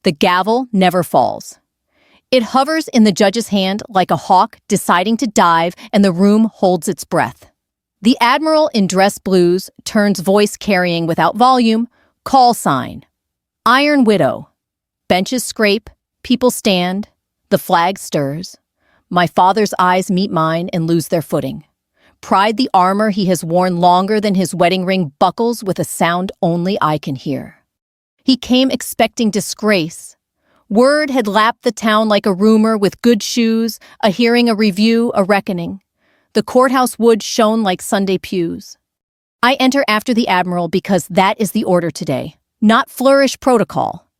The gavel never falls. It hovers in the judge's hand like a hawk deciding to dive, and the room holds its breath. The Admiral in dress blues turns voice carrying without volume, call sign. Iron Widow. Benches scrape, people stand, the flag stirs. My father's eyes meet mine and lose their footing. Pride the armor he has worn longer than his wedding ring buckles with a sound only I can hear. He came expecting disgrace. Word had lapped the town like a rumor with good shoes, a hearing, a review, a reckoning. The courthouse wood shone like Sunday pews. I enter after the Admiral because that is the order today, not flourish protocol.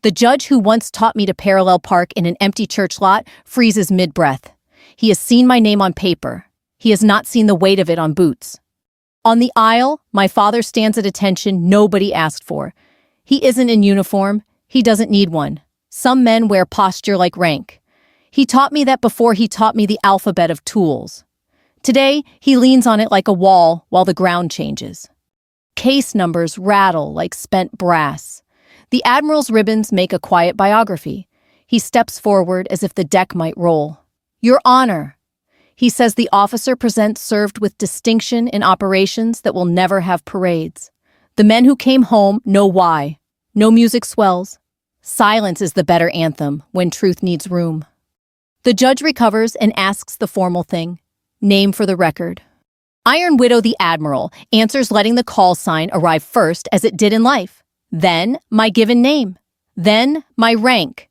The judge who once taught me to parallel park in an empty church lot freezes mid-breath. He has seen my name on paper. He has not seen the weight of it on boots. On the aisle, my father stands at attention nobody asked for. He isn't in uniform. He doesn't need one. Some men wear posture like rank. He taught me that before he taught me the alphabet of tools. Today, he leans on it like a wall while the ground changes. Case numbers rattle like spent brass. The Admiral's ribbons make a quiet biography. He steps forward as if the deck might roll. Your Honor. He says the officer present served with distinction in operations that will never have parades. The men who came home know why. No music swells. Silence is the better anthem when truth needs room. The judge recovers and asks the formal thing. Name for the record. Iron Widow the Admiral answers, letting the call sign arrive first as it did in life. Then my given name. Then my rank.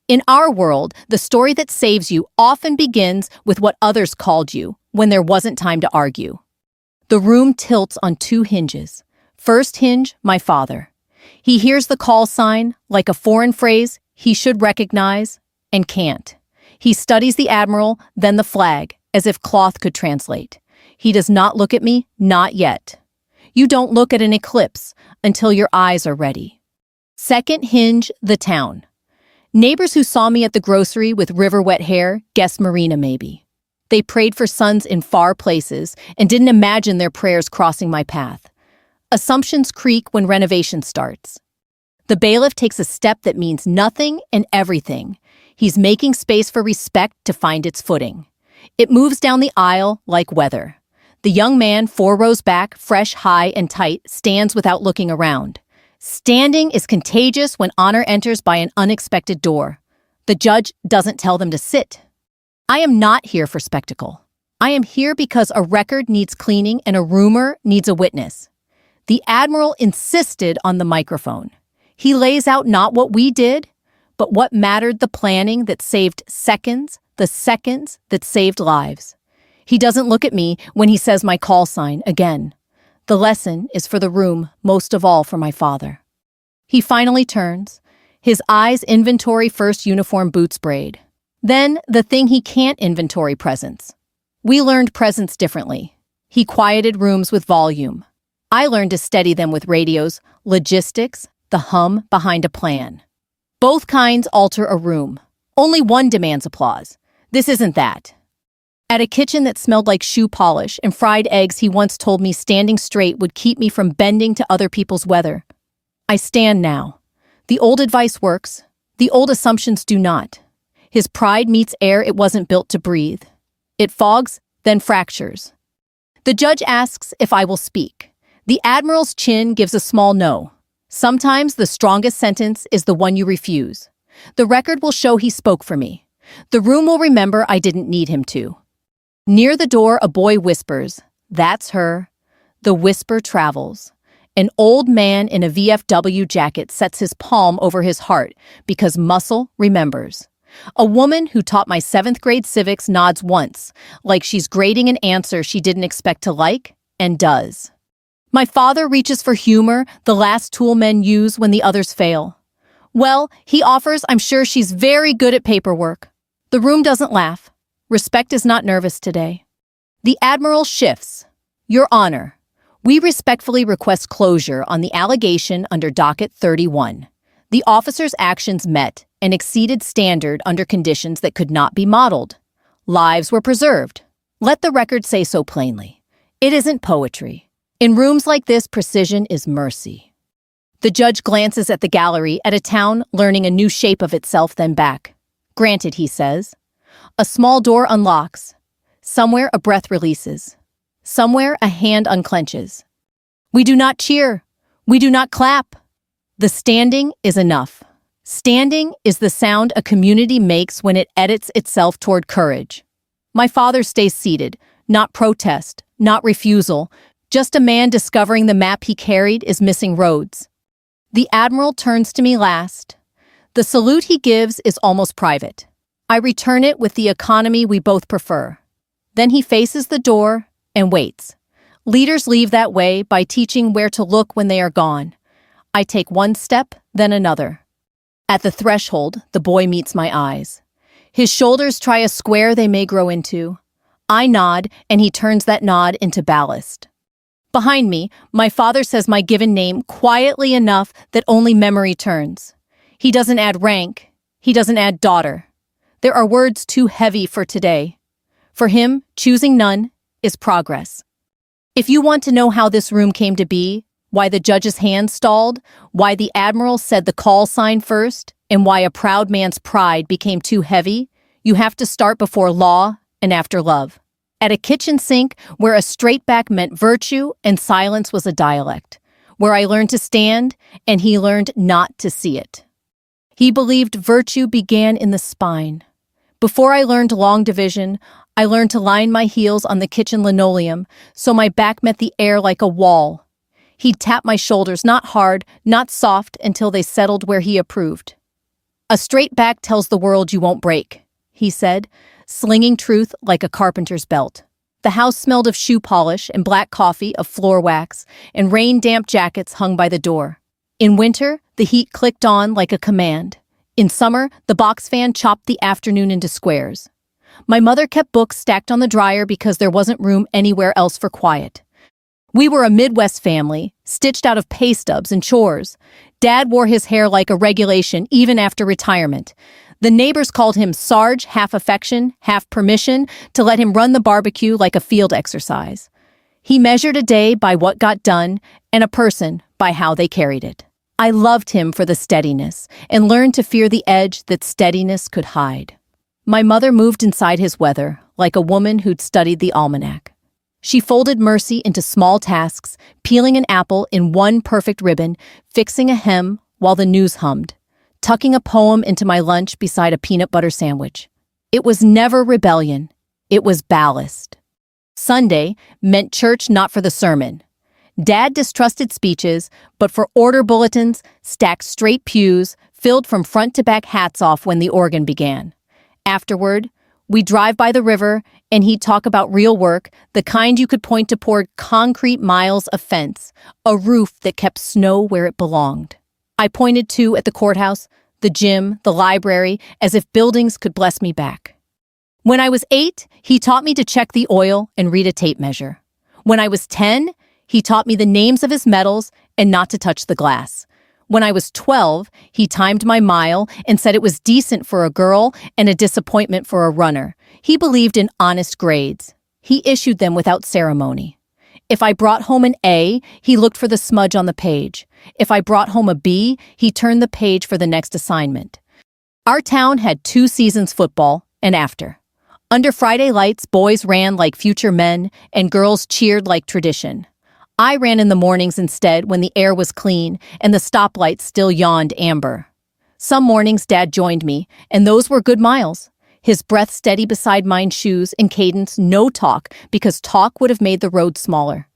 In our world, the story that saves you often begins with what others called you when there wasn't time to argue. The room tilts on two hinges. First hinge, my father. He hears the call sign, like a foreign phrase he should recognize, and can't. He studies the Admiral, then the flag, as if cloth could translate. He does not look at me, not yet. You don't look at an eclipse until your eyes are ready. Second hinge, the town. Neighbors who saw me at the grocery with river-wet hair guessed Marina maybe. They prayed for sons in far places and didn't imagine their prayers crossing my path. Assumptions creak when renovation starts. The bailiff takes a step that means nothing and everything. He's making space for respect to find its footing. It moves down the aisle like weather. The young man, 4 rows back, fresh, high, and tight, stands without looking around. Standing is contagious when honor enters by an unexpected door. The judge doesn't tell them to sit. I am not here for spectacle. I am here because a record needs cleaning and a rumor needs a witness. The Admiral insisted on the microphone. He lays out not what we did, but what mattered, the planning that saved seconds, the seconds that saved lives. He doesn't look at me when he says my call sign again. The lesson is for the room, most of all for my father. He finally turns. His eyes inventory first uniform boots braid. Then the thing he can't inventory, presence. We learned presence differently. He quieted rooms with volume. I learned to steady them with radios, logistics, the hum behind a plan. Both kinds alter a room. Only one demands applause. This isn't that. At a kitchen that smelled like shoe polish and fried eggs, he once told me standing straight would keep me from bending to other people's weather. I stand now. The old advice works. The old assumptions do not. His pride meets air it wasn't built to breathe. It fogs, then fractures. The judge asks if I will speak. The Admiral's chin gives a small no. Sometimes the strongest sentence is the one you refuse. The record will show he spoke for me. The room will remember I didn't need him to. Near the door, a boy whispers, "That's her." The whisper travels. An old man in a VFW jacket sets his palm over his heart because muscle remembers. A woman who taught my 7th grade civics nods once, like she's grading an answer she didn't expect to like, and does. My father reaches for humor, the last tool men use when the others fail. Well, he offers, I'm sure she's very good at paperwork. The room doesn't laugh. Respect is not nervous today. The Admiral shifts. Your Honor, we respectfully request closure on the allegation under Docket 31. The officer's actions met and exceeded standard under conditions that could not be modeled. Lives were preserved. Let the record say so plainly. It isn't poetry. In rooms like this, precision is mercy. The judge glances at the gallery, at a town learning a new shape of itself, then back. Granted, he says. A small door unlocks. Somewhere a breath releases. Somewhere a hand unclenches. We do not cheer. We do not clap. The standing is enough. Standing is the sound a community makes when it edits itself toward courage. My father stays seated, not protest, not refusal, just a man discovering the map he carried is missing roads. The Admiral turns to me last. The salute he gives is almost private. I return it with the economy we both prefer. Then he faces the door and waits. Leaders leave that way by teaching where to look when they are gone. I take one step, then another. At the threshold, the boy meets my eyes. His shoulders try a square they may grow into. I nod, and he turns that nod into ballast. Behind me, my father says my given name quietly enough that only memory turns. He doesn't add rank. He doesn't add daughter. There are words too heavy for today. For him, choosing none is progress. If you want to know how this room came to be, why the judge's hand stalled, why the Admiral said the call sign first, and why a proud man's pride became too heavy, you have to start before law and after love. At a kitchen sink where a straight back meant virtue and silence was a dialect, where I learned to stand and he learned not to see it. He believed virtue began in the spine. Before I learned long division, I learned to line my heels on the kitchen linoleum so my back met the air like a wall. He'd tap my shoulders, not hard, not soft, until they settled where he approved. A straight back tells the world you won't break, he said, slinging truth like a carpenter's belt. The house smelled of shoe polish and black coffee, of floor wax, and rain-damp jackets hung by the door. In winter, the heat clicked on like a command. In summer, the box fan chopped the afternoon into squares. My mother kept books stacked on the dryer because there wasn't room anywhere else for quiet. We were a Midwest family, stitched out of pay stubs and chores. Dad wore his hair like a regulation even after retirement. The neighbors called him Sarge, half affection, half permission, to let him run the barbecue like a field exercise. He measured a day by what got done, and a person by how they carried it. I loved him for the steadiness, and learned to fear the edge that steadiness could hide. My mother moved inside his weather, like a woman who'd studied the almanac. She folded mercy into small tasks, peeling an apple in one perfect ribbon, fixing a hem while the news hummed, tucking a poem into my lunch beside a peanut butter sandwich. It was never rebellion. It was ballast. Sunday meant church not for the sermon. Dad distrusted speeches, but for order bulletins, stacked straight pews, filled from front to back hats off when the organ began. Afterward, we'd drive by the river, and he'd talk about real work, the kind you could point to poured concrete miles of fence, a roof that kept snow where it belonged. I pointed to at the courthouse, the gym, the library, as if buildings could bless me back. When I was 8, he taught me to check the oil and read a tape measure. When I was 10, he taught me the names of his medals and not to touch the glass. When I was 12, he timed my mile and said it was decent for a girl and a disappointment for a runner. He believed in honest grades. He issued them without ceremony. If I brought home an A, he looked for the smudge on the page. If I brought home a B, he turned the page for the next assignment. Our town had 2 seasons, football and after. Under Friday lights, boys ran like future men and girls cheered like tradition. I ran in the mornings instead when the air was clean and the stoplights still yawned amber. Some mornings Dad joined me, and those were good miles. His breath steady beside mine, shoes and cadence, no talk, because talk would have made the road smaller.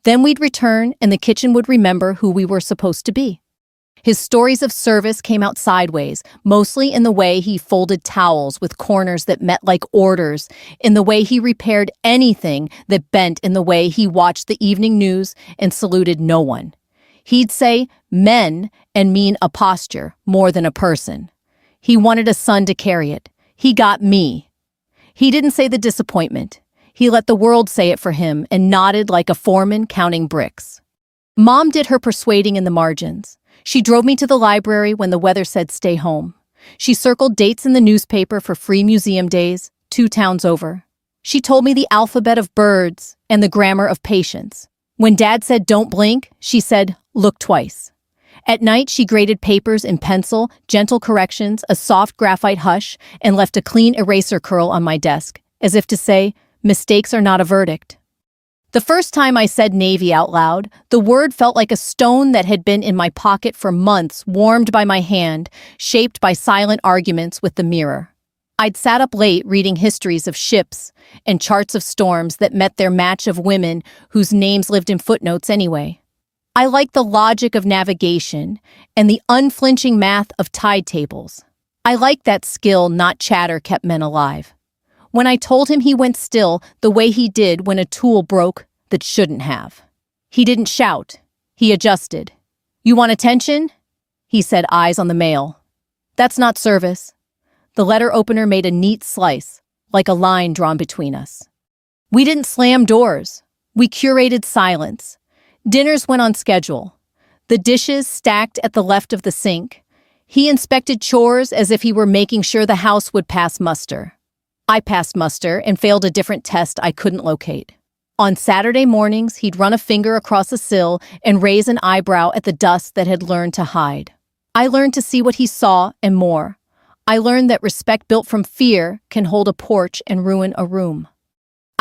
Then we'd return, and the kitchen would remember who we were supposed to be. His stories of service came out sideways, mostly in the way he folded towels with corners that met like orders, in the way he repaired anything that bent, in the way he watched the evening news and saluted no one. He'd say men and mean a posture more than a person. He wanted a son to carry it. He got me. He didn't say the disappointment. He let the world say it for him and nodded like a foreman counting bricks. Mom did her persuading in the margins. She drove me to the library when the weather said stay home. She circled dates in the newspaper for free museum days, 2 towns over. She told me the alphabet of birds and the grammar of patience. When Dad said don't blink, she said look twice. At night, she graded papers in pencil, gentle corrections, a soft graphite hush, and left a clean eraser curl on my desk, as if to say, mistakes are not a verdict. The first time I said Navy out loud, the word felt like a stone that had been in my pocket for months, warmed by my hand, shaped by silent arguments with the mirror. I'd sat up late reading histories of ships and charts of storms that met their match of women whose names lived in footnotes anyway. I liked the logic of navigation and the unflinching math of tide tables. I liked that skill, not chatter, kept men alive. When I told him, he went still the way he did when a tool broke that shouldn't have. He didn't shout. He adjusted. "You want attention?" He said, eyes on the mail. "That's not service." The letter opener made a neat slice, like a line drawn between us. We didn't slam doors. We curated silence. Dinners went on schedule. The dishes stacked at the left of the sink. He inspected chores as if he were making sure the house would pass muster. I passed muster and failed a different test I couldn't locate. On Saturday mornings, he'd run a finger across a sill and raise an eyebrow at the dust that had learned to hide. I learned to see what he saw and more. I learned that respect built from fear can hold a porch and ruin a room.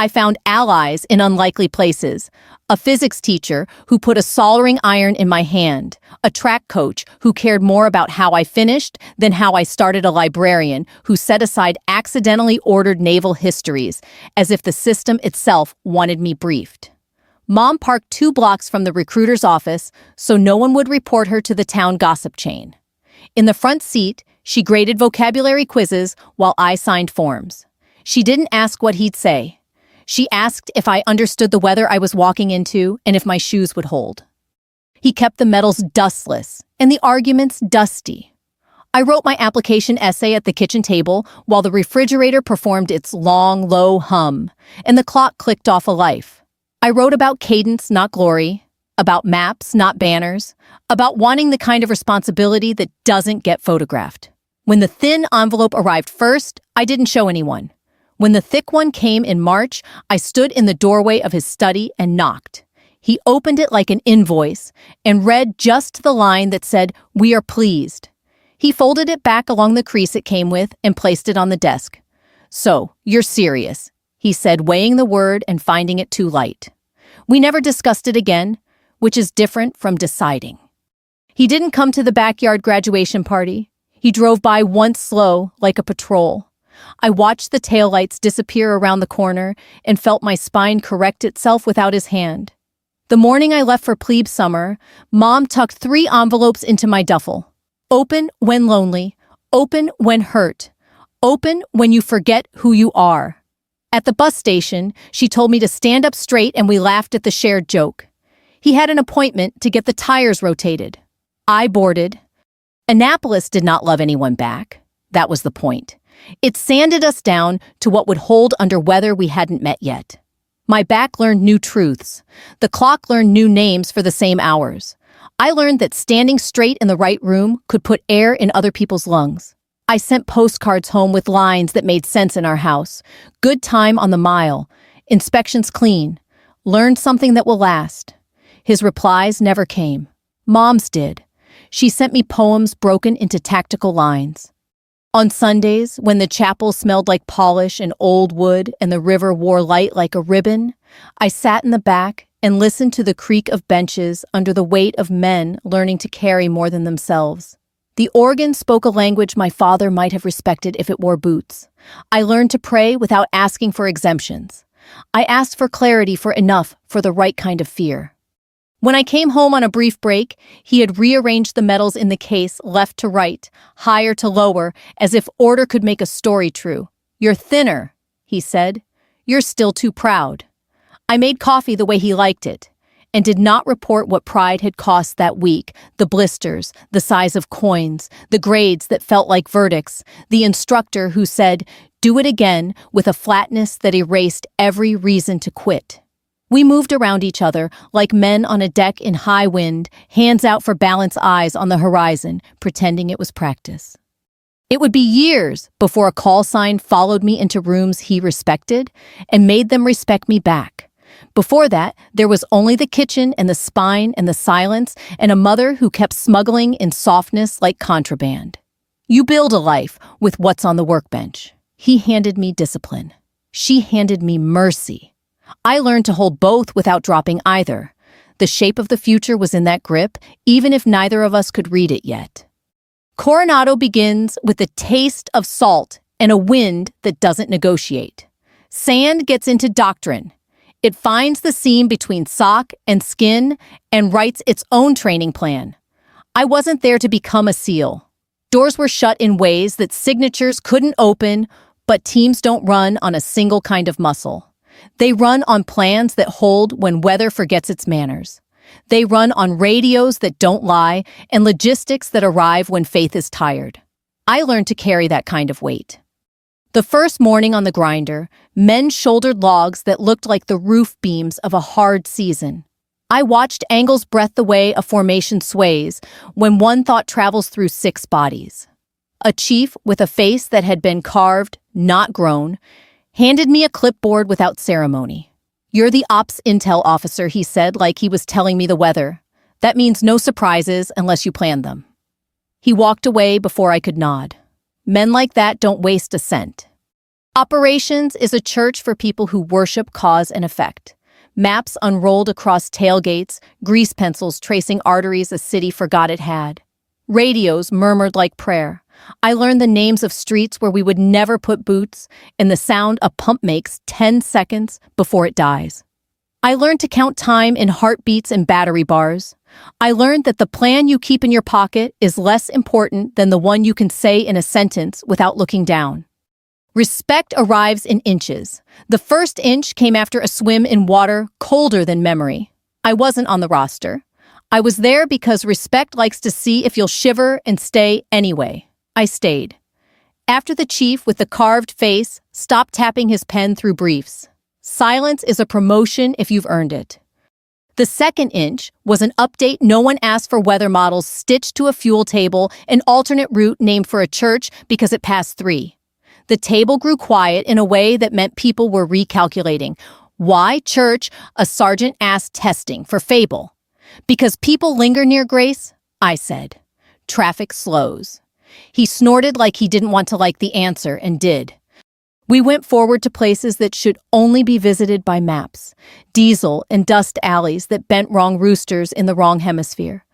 I found allies in unlikely places. A physics teacher who put a soldering iron in my hand. A track coach who cared more about how I finished than how I started. A librarian who set aside accidentally ordered naval histories as if the system itself wanted me briefed. Mom parked 2 blocks from the recruiter's office so no one would report her to the town gossip chain. In the front seat, she graded vocabulary quizzes while I signed forms. She didn't ask what he'd say. She asked if I understood the weather I was walking into and if my shoes would hold. He kept the medals dustless and the arguments dusty. I wrote my application essay at the kitchen table while the refrigerator performed its long, low hum, and the clock clicked off a life. I wrote about cadence, not glory, about maps, not banners, about wanting the kind of responsibility that doesn't get photographed. When the thin envelope arrived first, I didn't show anyone. When the thick one came in March, I stood in the doorway of his study and knocked. He opened it like an invoice and read just the line that said, "We are pleased." He folded it back along the crease it came with and placed it on the desk. "So, you're serious," he said, weighing the word and finding it too light. We never discussed it again, which is different from deciding. He didn't come to the backyard graduation party. He drove by once slow, like a patrol. I watched the taillights disappear around the corner and felt my spine correct itself without his hand. The morning I left for plebe summer, Mom tucked 3 envelopes into my duffel. Open when lonely, open when hurt, open when you forget who you are. At the bus station, she told me to stand up straight and we laughed at the shared joke. He had an appointment to get the tires rotated. I boarded. Annapolis did not love anyone back. That was the point. It sanded us down to what would hold under weather we hadn't met yet. My back learned new truths. The clock learned new names for the same hours. I learned that standing straight in the right room could put air in other people's lungs. I sent postcards home with lines that made sense in our house. Good time on the mile. Inspections clean. Learned something that will last. His replies never came. Mom's did. She sent me poems broken into tactical lines. On Sundays, when the chapel smelled like polish and old wood and the river wore light like a ribbon, I sat in the back and listened to the creak of benches under the weight of men learning to carry more than themselves. The organ spoke a language my father might have respected if it wore boots. I learned to pray without asking for exemptions. I asked for clarity for enough for the right kind of fear. When I came home on a brief break, he had rearranged the medals in the case left to right, higher to lower, as if order could make a story true. "You're thinner," he said. "You're still too proud." I made coffee the way he liked it, and did not report what pride had cost that week, the blisters, the size of coins, the grades that felt like verdicts, the instructor who said, "Do it again," with a flatness that erased every reason to quit. We moved around each other like men on a deck in high wind, hands out for balance, eyes on the horizon, pretending it was practice. It would be years before a call sign followed me into rooms he respected and made them respect me back. Before that, there was only the kitchen and the spine and the silence and a mother who kept smuggling in softness like contraband. You build a life with what's on the workbench. He handed me discipline. She handed me mercy. I learned to hold both without dropping either. The shape of the future was in that grip, even if neither of us could read it yet. Coronado begins with the taste of salt and a wind that doesn't negotiate. Sand gets into doctrine. It finds the seam between sock and skin and writes its own training plan. I wasn't there to become a SEAL. Doors were shut in ways that signatures couldn't open, but teams don't run on a single kind of muscle. They run on plans that hold when weather forgets its manners. They run on radios that don't lie and logistics that arrive when faith is tired. I learned to carry that kind of weight. The first morning on the grinder, men shouldered logs that looked like the roof beams of a hard season. I watched angles breath the way a formation sways when one thought travels through 6 bodies. A chief with a face that had been carved, not grown, handed me a clipboard without ceremony. "You're the ops intel officer," he said, like he was telling me the weather. "That means no surprises unless you plan them." He walked away before I could nod. Men like that don't waste a cent. Operations is a church for people who worship cause and effect. Maps unrolled across tailgates, grease pencils tracing arteries a city forgot it had. Radios murmured like prayer. I learned the names of streets where we would never put boots and the sound a pump makes 10 seconds before it dies. I learned to count time in heartbeats and battery bars. I learned that the plan you keep in your pocket is less important than the one you can say in a sentence without looking down. Respect arrives in inches. The first inch came after a swim in water colder than memory. I wasn't on the roster. I was there because respect likes to see if you'll shiver and stay anyway. I stayed. After the chief with the carved face stopped tapping his pen through briefs. Silence is a promotion if you've earned it. The second inch was an update no one asked for, weather models stitched to a fuel table, an alternate route named for a church because it passed 3. The table grew quiet in a way that meant people were recalculating. Why church? A sergeant asked, testing for fable. Because people linger near grace, I said. Traffic slows. He snorted like he didn't want to like the answer and did. We went forward to places that should only be visited by maps. Diesel and dust alleys that bent wrong roosters in the wrong hemisphere.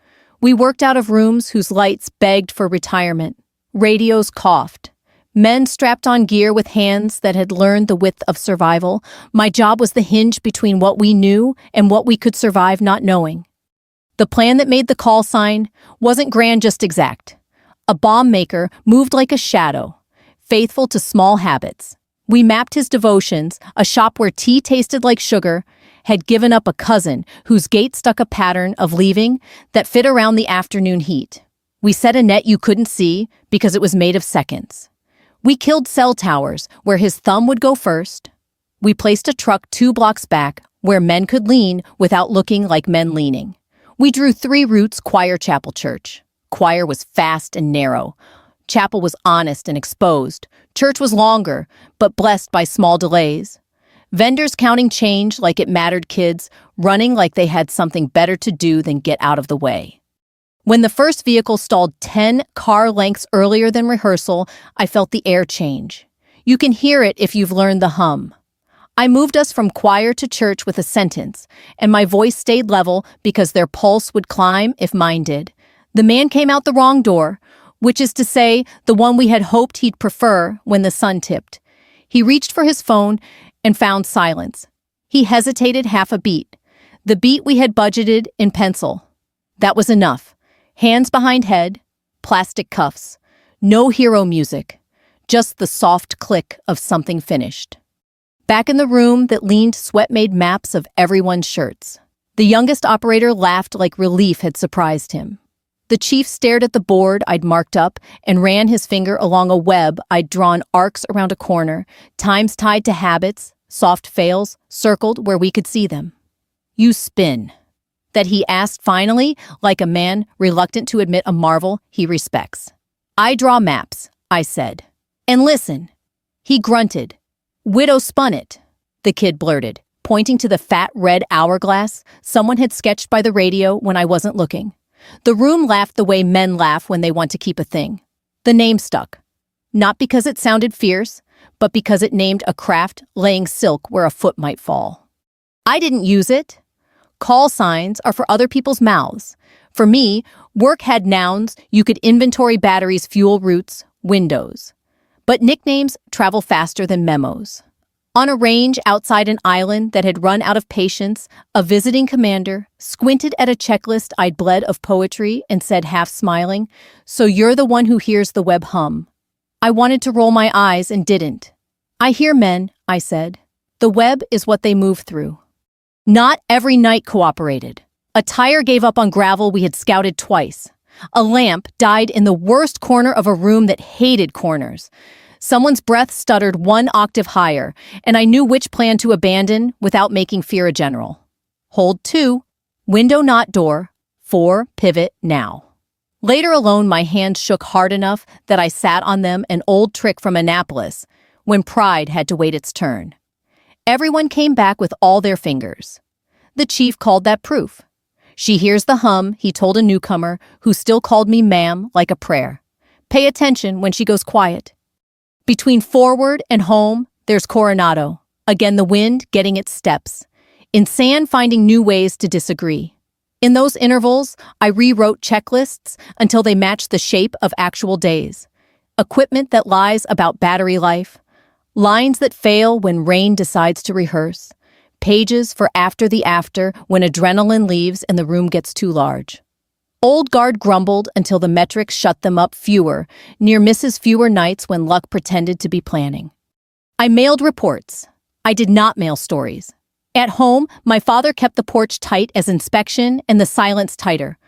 We worked out of rooms whose lights begged for retirement. Radios coughed. Men strapped on gear with hands that had learned the width of survival. My job was the hinge between what we knew and what we could survive not knowing. The plan that made the call sign wasn't grand, just exact. A bomb maker moved like a shadow, faithful to small habits. We mapped his devotions, a shop where tea tasted like sugar, had given up a cousin whose gate stuck a pattern of leaving that fit around the afternoon heat. We set a net you couldn't see because it was made of seconds. We killed cell towers where his thumb would go first. We placed a truck 2 blocks back where men could lean without looking like men leaning. We drew 3 routes: choir, chapel, church. Choir was fast and narrow. Chapel was honest and exposed. Church was longer, but blessed by small delays. Vendors counting change like it mattered, kids running like they had something better to do than get out of the way. When the first vehicle stalled 10 car lengths earlier than rehearsal, I felt the air change. You can hear it if you've learned the hum. I moved us from choir to church with a sentence, and my voice stayed level because their pulse would climb if mine did. The man came out the wrong door, which is to say, the one we had hoped he'd prefer when the sun tipped. He reached for his phone and found silence. He hesitated half a beat. The beat we had budgeted in pencil. That was enough. Hands behind head, plastic cuffs. No hero music, just the soft click of something finished. Back in the room that leaned, sweat made maps of everyone's shirts. The youngest operator laughed like relief had surprised him. The chief stared at the board I'd marked up and ran his finger along a web I'd drawn, arcs around a corner, times tied to habits, soft fails, circled where we could see them. "You spin," that he asked finally, like a man reluctant to admit a marvel he respects. "I draw maps," I said. "And listen." He grunted. "Widow spun it," the kid blurted. pointing to the fat red hourglass someone had sketched by the radio when I wasn't looking. The room laughed the way men laugh when they want to keep a thing. The name stuck. Not because it sounded fierce, but because it named a craft laying silk where a foot might fall. I didn't use it. Call signs are for other people's mouths. For me, work had nouns you could inventory batteries, fuel routes, windows. But nicknames travel faster than memos. On a range outside an island that had run out of patience, a visiting commander squinted at a checklist I'd bled of poetry and said, half smiling, "So you're the one who hears the web hum." I wanted to roll my eyes and didn't. "I hear men," I said. "The web is what they move through." Not every night cooperated. A tire gave up on gravel we had scouted twice. A lamp died in the worst corner of a room that hated corners. Someone's breath stuttered one octave higher, and I knew which plan to abandon without making fear a general. Hold 2, window not door, 4, pivot now. Later alone, my hands shook hard enough that I sat on them, an old trick from Annapolis, when pride had to wait its turn. Everyone came back with all their fingers. The chief called that proof. "She hears the hum," he told a newcomer who still called me ma'am like a prayer. "Pay attention when she goes quiet." Between forward and home, there's Coronado. Again, the wind getting its steps. In sand, finding new ways to disagree. In those intervals, I rewrote checklists until they matched the shape of actual days. Equipment that lies about battery life. Lines that fail when rain decides to rehearse. Pages for after the after when adrenaline leaves and the room gets too large. Old guard grumbled until the metrics shut them up, fewer, near misses, fewer nights when luck pretended to be planning. I mailed reports. I did not mail stories. At home, my father kept the porch tight as inspection and the silence tighter.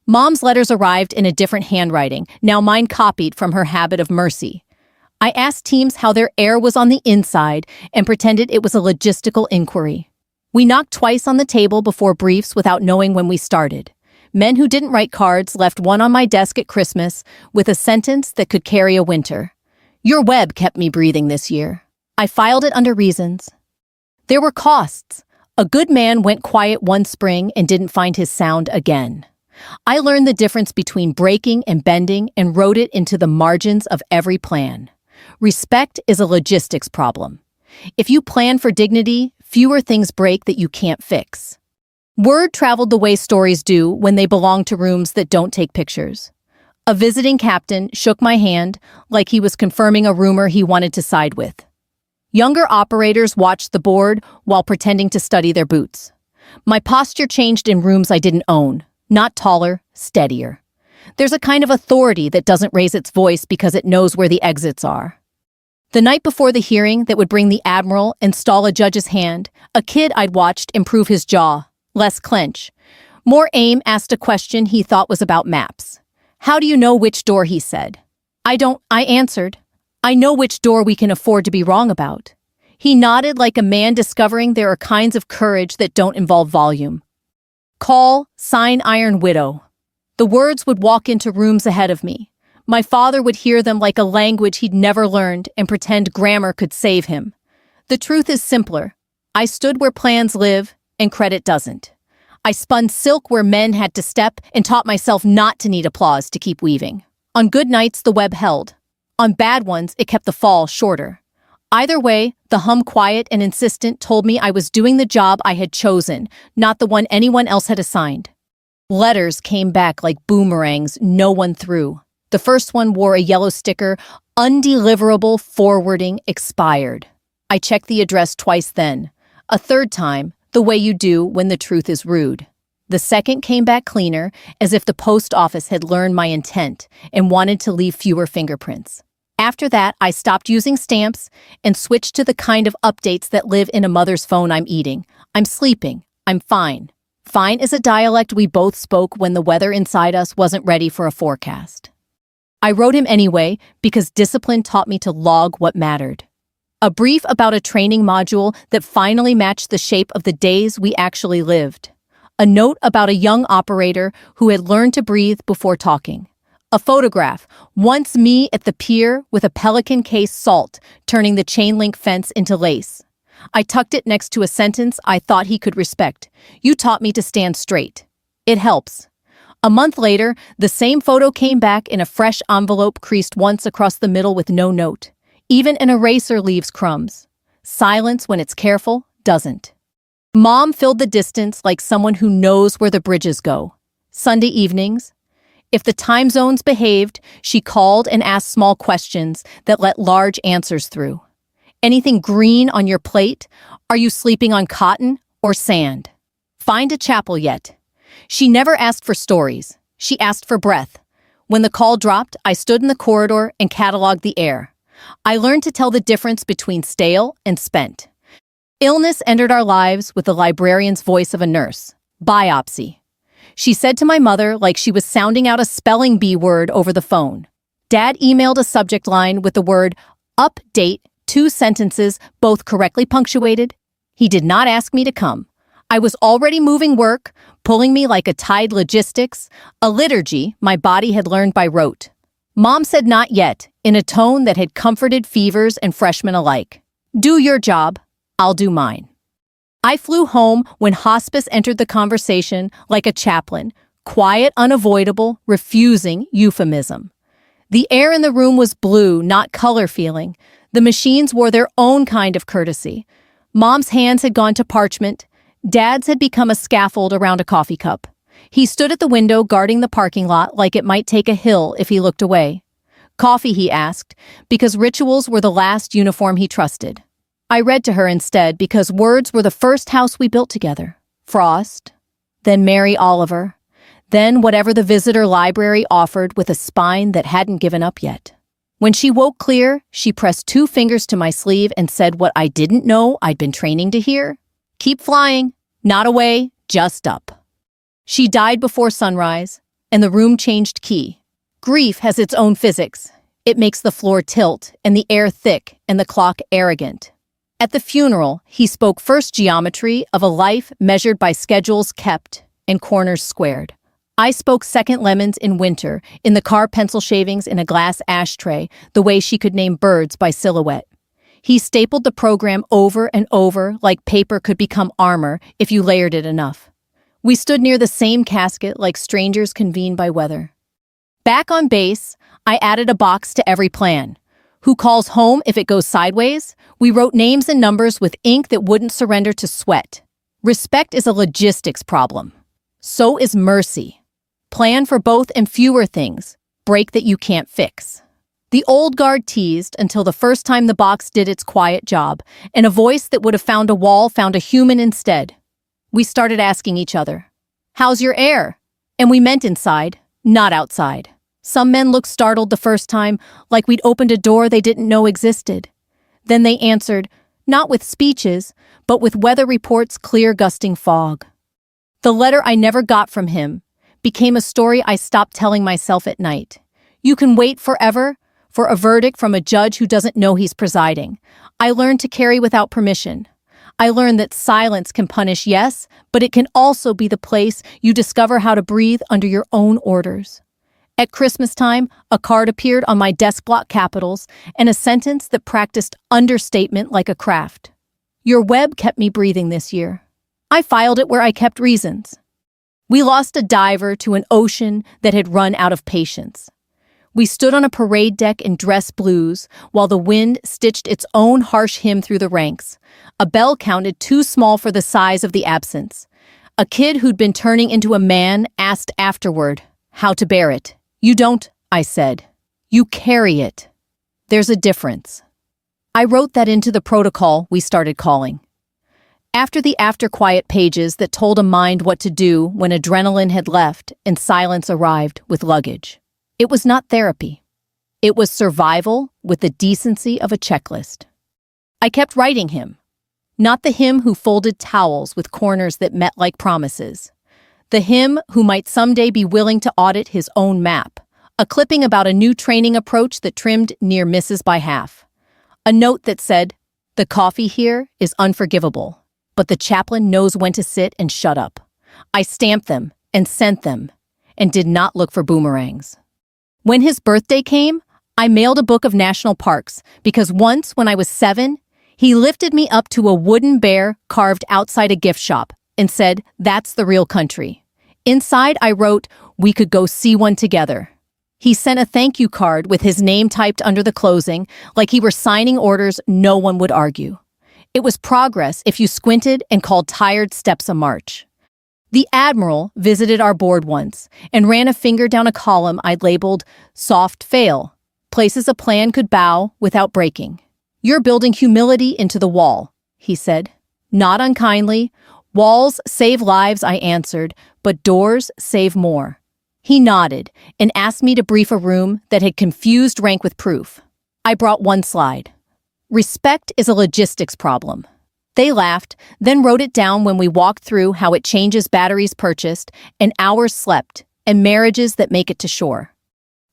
Mom's letters arrived in a different handwriting, now mine copied from her habit of mercy. I asked teams how their air was on the inside and pretended it was a logistical inquiry. We knocked twice on the table before briefs without knowing when we started. Men who didn't write cards left one on my desk at Christmas with a sentence that could carry a winter. "Your web kept me breathing this year." I filed it under reasons. There were costs. A good man went quiet one spring and didn't find his sound again. I learned the difference between breaking and bending and wrote it into the margins of every plan. Respect is a logistics problem. If you plan for dignity, fewer things break that you can't fix. Word traveled the way stories do when they belong to rooms that don't take pictures. A visiting captain shook my hand like he was confirming a rumor he wanted to side with. Younger operators watched the board while pretending to study their boots. My posture changed in rooms I didn't own. Not taller, steadier. There's a kind of authority that doesn't raise its voice because it knows where the exits are. The night before the hearing that would bring the Admiral and stall a judge's hand, a kid I'd watched improve his jaw. Less clench. More aim, asked a question he thought was about maps. "How do you know which door?" he said. "I don't," I answered. "I know which door we can afford to be wrong about." He nodded like a man discovering there are kinds of courage that don't involve volume. "Call, sign Iron Widow." The words would walk into rooms ahead of me. My father would hear them like a language he'd never learned and pretend grammar could save him. The truth is simpler. I stood where plans live and credit doesn't. I spun silk where men had to step and taught myself not to need applause to keep weaving. On good nights, the web held. On bad ones, it kept the fall shorter. Either way, the hum, quiet and insistent, told me I was doing the job I had chosen, not the one anyone else had assigned. Letters came back like boomerangs no one threw. The first one wore a yellow sticker, "Undeliverable, forwarding, expired." I checked the address twice then. A third time, the way you do when the truth is rude. The second came back cleaner, as if the post office had learned my intent and wanted to leave fewer fingerprints. After that, I stopped using stamps and switched to the kind of updates that live in a mother's phone. "I'm eating. I'm sleeping. I'm fine." Fine is a dialect we both spoke when the weather inside us wasn't ready for a forecast. I wrote him anyway because discipline taught me to log what mattered. A brief about a training module that finally matched the shape of the days we actually lived. A note about a young operator who had learned to breathe before talking. A photograph, once me at the pier with a pelican case salt, turning the chain link fence into lace. I tucked it next to a sentence I thought he could respect. You taught me to stand straight. It helps. A month later, the same photo came back in a fresh envelope creased once across the middle with no note. Even an eraser leaves crumbs. Silence, when it's careful, doesn't. Mom filled the distance like someone who knows where the bridges go. Sunday evenings, if the time zones behaved, she called and asked small questions that let large answers through. Anything green on your plate? Are you sleeping on cotton or sand? Find a chapel yet? She never asked for stories. She asked for breath. When the call dropped, I stood in the corridor and cataloged the air. I learned to tell the difference between stale and spent. Illness entered our lives with the librarian's voice of a nurse. Biopsy. She said to my mother like she was sounding out a spelling bee word over the phone. Dad emailed a subject line with the word update, 2 sentences, both correctly punctuated. He did not ask me to come. I was already moving work, pulling me like a tide logistics, a liturgy my body had learned by rote. Mom said not yet, in a tone that had comforted fevers and freshmen alike. Do your job, I'll do mine. I flew home when hospice entered the conversation like a chaplain, quiet, unavoidable, refusing euphemism. The air in the room was blue, not color feeling. The machines wore their own kind of courtesy. Mom's hands had gone to parchment. Dad's had become a scaffold around a coffee cup. He stood at the window guarding the parking lot like it might take a hill if he looked away. Coffee, he asked, because rituals were the last uniform he trusted. I read to her instead because words were the first house we built together. Frost, then Mary Oliver, then whatever the visitor library offered with a spine that hadn't given up yet. When she woke clear, she pressed 2 fingers to my sleeve and said what I didn't know I'd been training to hear. Keep flying, not away, just up. She died before sunrise, and the room changed key. Grief has its own physics. It makes the floor tilt, and the air thick, and the clock arrogant. At the funeral, he spoke first geometry of a life measured by schedules kept and corners squared. I spoke second lemons in winter, in the car pencil shavings in a glass ashtray, the way she could name birds by silhouette. He stapled the program over and over like paper could become armor if you layered it enough. We stood near the same casket like strangers convened by weather. Back on base, I added a box to every plan. Who calls home if it goes sideways? We wrote names and numbers with ink that wouldn't surrender to sweat. Respect is a logistics problem. So is mercy. Plan for both and fewer things. Break that you can't fix. The old guard teased until the first time the box did its quiet job, and a voice that would have found a wall found a human instead. We started asking each other, "How's your air?" And we meant inside, not outside. Some men looked startled the first time, like we'd opened a door they didn't know existed. Then they answered, not with speeches, but with weather reports, clear gusting fog. The letter I never got from him became a story I stopped telling myself at night. You can wait forever for a verdict from a judge who doesn't know he's presiding. I learned to carry without permission. I learned that silence can punish, yes, but it can also be the place you discover how to breathe under your own orders. At Christmas time, a card appeared on my desk block capitals and a sentence that practiced understatement like a craft. Your web kept me breathing this year. I filed it where I kept reasons. We lost a diver to an ocean that had run out of patience. We stood on a parade deck in dress blues while the wind stitched its own harsh hymn through the ranks. A bell counted too small for the size of the absence. A kid who'd been turning into a man asked afterward how to bear it. You don't, I said. You carry it. There's a difference. I wrote that into the protocol we started calling. After the after-quiet pages that told a mind what to do when adrenaline had left and silence arrived with luggage. It was not therapy. It was survival with the decency of a checklist. I kept writing him. Not the him who folded towels with corners that met like promises. The him who might someday be willing to audit his own map. A clipping about a new training approach that trimmed near misses by half. A note that said, the coffee here is unforgivable, but the chaplain knows when to sit and shut up. I stamped them and sent them and did not look for boomerangs. When his birthday came, I mailed a book of national parks because once when I was 7, He lifted me up to a wooden bear carved outside a gift shop and said, "That's the real country." Inside, I wrote, "We could go see one together." He sent a thank you card with his name typed under the closing, like he were signing orders no one would argue. It was progress if you squinted and called tired steps a march. The Admiral visited our board once and ran a finger down a column I'd labeled "Soft Fail," places a plan could bow without breaking. "You're building humility into the wall," he said. Not unkindly. "Walls save lives," I answered, "but doors save more." He nodded and asked me to brief a room that had confused rank with proof. I brought one slide. "Respect is a logistics problem." They laughed, then wrote it down when we walked through how it changes batteries purchased and hours slept and marriages that make it to shore.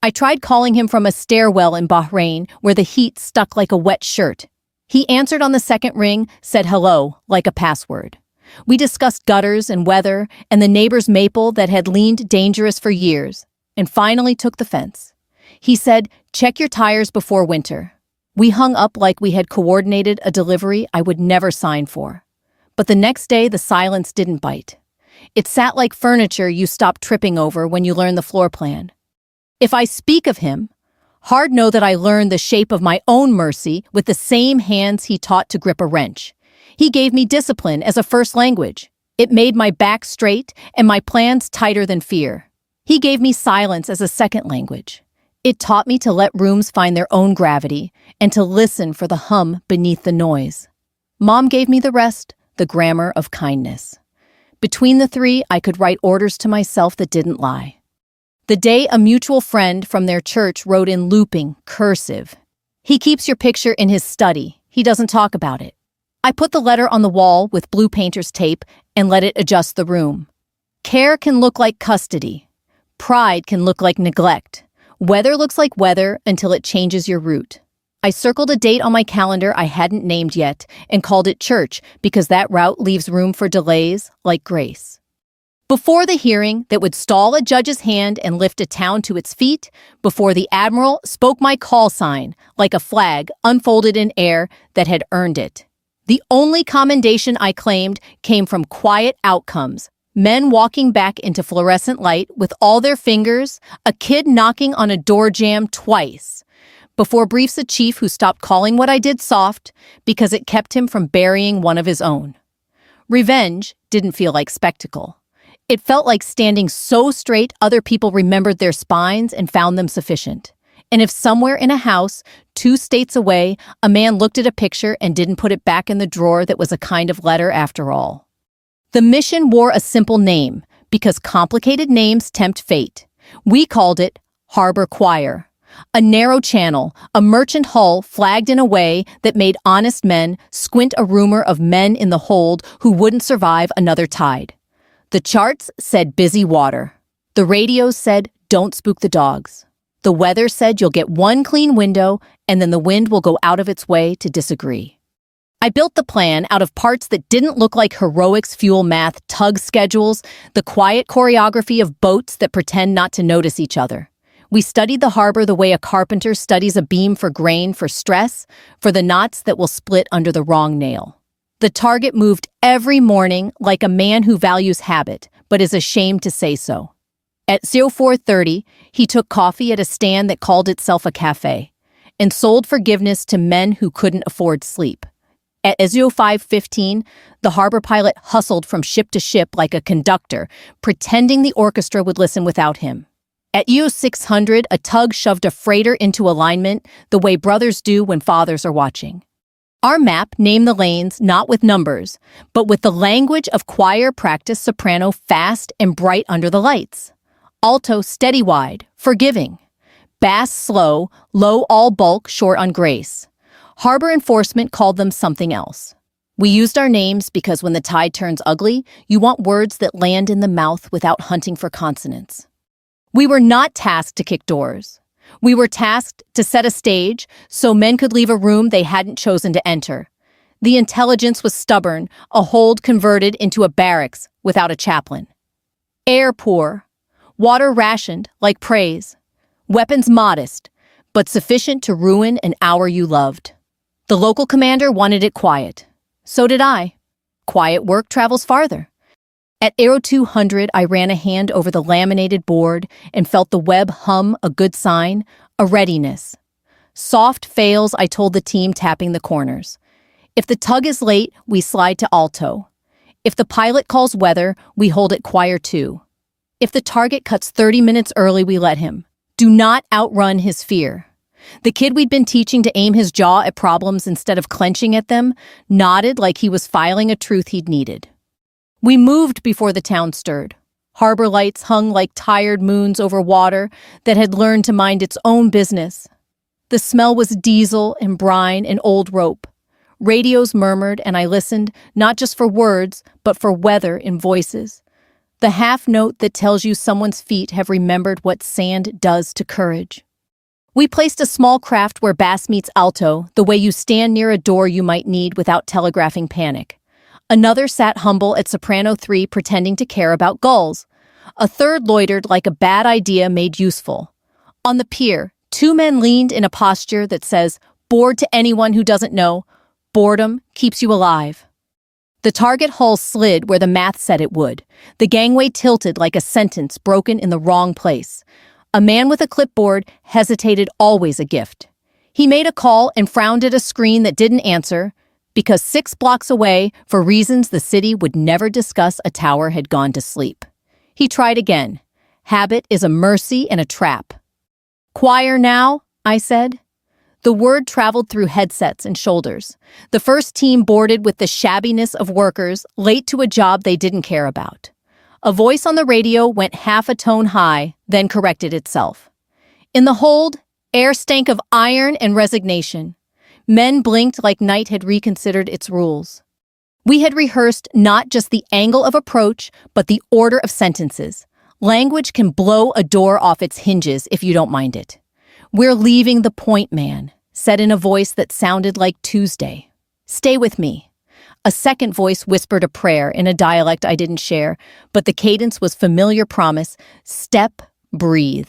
I tried calling him from a stairwell in Bahrain where the heat stuck like a wet shirt. He answered on the second ring, said hello, like a password. We discussed gutters and weather and the neighbor's maple that had leaned dangerous for years, and finally took the fence. He said, "Check your tires before winter." We hung up like we had coordinated a delivery I would never sign for. But the next day, the silence didn't bite. It sat like furniture you stop tripping over when you learn the floor plan. If I speak of him, hard know that I learned the shape of my own mercy with the same hands he taught to grip a wrench. He gave me discipline as a first language. It made my back straight and my plans tighter than fear. He gave me silence as a second language. It taught me to let rooms find their own gravity and to listen for the hum beneath the noise. Mom gave me the rest, the grammar of kindness. Between the three, I could write orders to myself that didn't lie. The day a mutual friend from their church wrote in looping, cursive, "He keeps your picture in his study. He doesn't talk about it." I put the letter on the wall with blue painter's tape and let it adjust the room. Care can look like custody. Pride can look like neglect. Weather looks like weather until it changes your route. I circled a date on my calendar I hadn't named yet and called it church because that route leaves room for delays like grace. Before the hearing that would stall a judge's hand and lift a town to its feet, before the Admiral spoke my call sign like a flag unfolded in air that had earned it. The only commendation I claimed came from quiet outcomes, men walking back into fluorescent light with all their fingers, a kid knocking on a door jamb twice, before briefs a chief who stopped calling what I did soft because it kept him from burying one of his own. Revenge didn't feel like spectacle. It felt like standing so straight other people remembered their spines and found them sufficient. And if somewhere in a house, 2 states away, a man looked at a picture and didn't put it back in the drawer that was a kind of letter after all. The mission wore a simple name, because complicated names tempt fate. We called it Harbor Choir. A narrow channel, a merchant hull flagged in a way that made honest men squint a rumor of men in the hold who wouldn't survive another tide. The charts said busy water. The radios said don't spook the dogs. The weather said you'll get one clean window and then the wind will go out of its way to disagree. I built the plan out of parts that didn't look like heroics fuel math tug schedules, the quiet choreography of boats that pretend not to notice each other. We studied the harbor the way a carpenter studies a beam for grain, for stress, for the knots that will split under the wrong nail. The target moved every morning like a man who values habit, but is ashamed to say so. At 04:30, he took coffee at a stand that called itself a cafe and sold forgiveness to men who couldn't afford sleep. At 05:15, the harbor pilot hustled from ship to ship like a conductor, pretending the orchestra would listen without him. At 0600, a tug shoved a freighter into alignment the way brothers do when fathers are watching. Our map named the lanes not with numbers, but with the language of choir practice soprano fast and bright under the lights. Alto steady wide, forgiving. Bass slow, low all bulk, short on grace. Harbor enforcement called them something else. We used our names because when the tide turns ugly, you want words that land in the mouth without hunting for consonants. We were not tasked to kick doors. We were tasked to set a stage so men could leave a room they hadn't chosen to enter. The intelligence was stubborn, a hold converted into a barracks without a chaplain. Air poor. Water rationed, like praise. Weapons modest, but sufficient to ruin an hour you loved. The local commander wanted it quiet. So did I. Quiet work travels farther. At Aero 200, I ran a hand over the laminated board and felt the web hum, a good sign, a readiness. Soft fails, I told the team, tapping the corners. If the tug is late, we slide to alto. If the pilot calls weather, we hold it choir 2. If the target cuts 30 minutes early, we let him. Do not outrun his fear. The kid we'd been teaching to aim his jaw at problems instead of clenching at them nodded like he was filing a truth he'd needed. We moved before the town stirred. Harbor lights hung like tired moons over water that had learned to mind its own business. The smell was diesel and brine and old rope. Radios murmured, and I listened, not just for words, but for weather in voices. The half note that tells you someone's feet have remembered what sand does to courage. We placed a small craft where bass meets alto, the way you stand near a door you might need without telegraphing panic. Another sat humble at soprano 3, pretending to care about gulls. A third loitered like a bad idea made useful. On the pier, 2 men leaned in a posture that says, bored to anyone who doesn't know, boredom keeps you alive. The target hull slid where the math said it would. The gangway tilted like a sentence broken in the wrong place. A man with a clipboard hesitated, always a gift. He made a call and frowned at a screen that didn't answer, because 6 blocks away, for reasons the city would never discuss, a tower had gone to sleep. He tried again. Habit is a mercy and a trap. Choir now, I said. The word traveled through headsets and shoulders. The first team boarded with the shabbiness of workers late to a job they didn't care about. A voice on the radio went half a tone high, then corrected itself. In the hold, air stank of iron and resignation. Men blinked like night had reconsidered its rules. We had rehearsed not just the angle of approach, but the order of sentences. Language can blow a door off its hinges if you don't mind it. We're leaving the point, man, said in a voice that sounded like Tuesday. Stay with me. A second voice whispered a prayer in a dialect I didn't share, but the cadence was familiar promise. Step, breathe.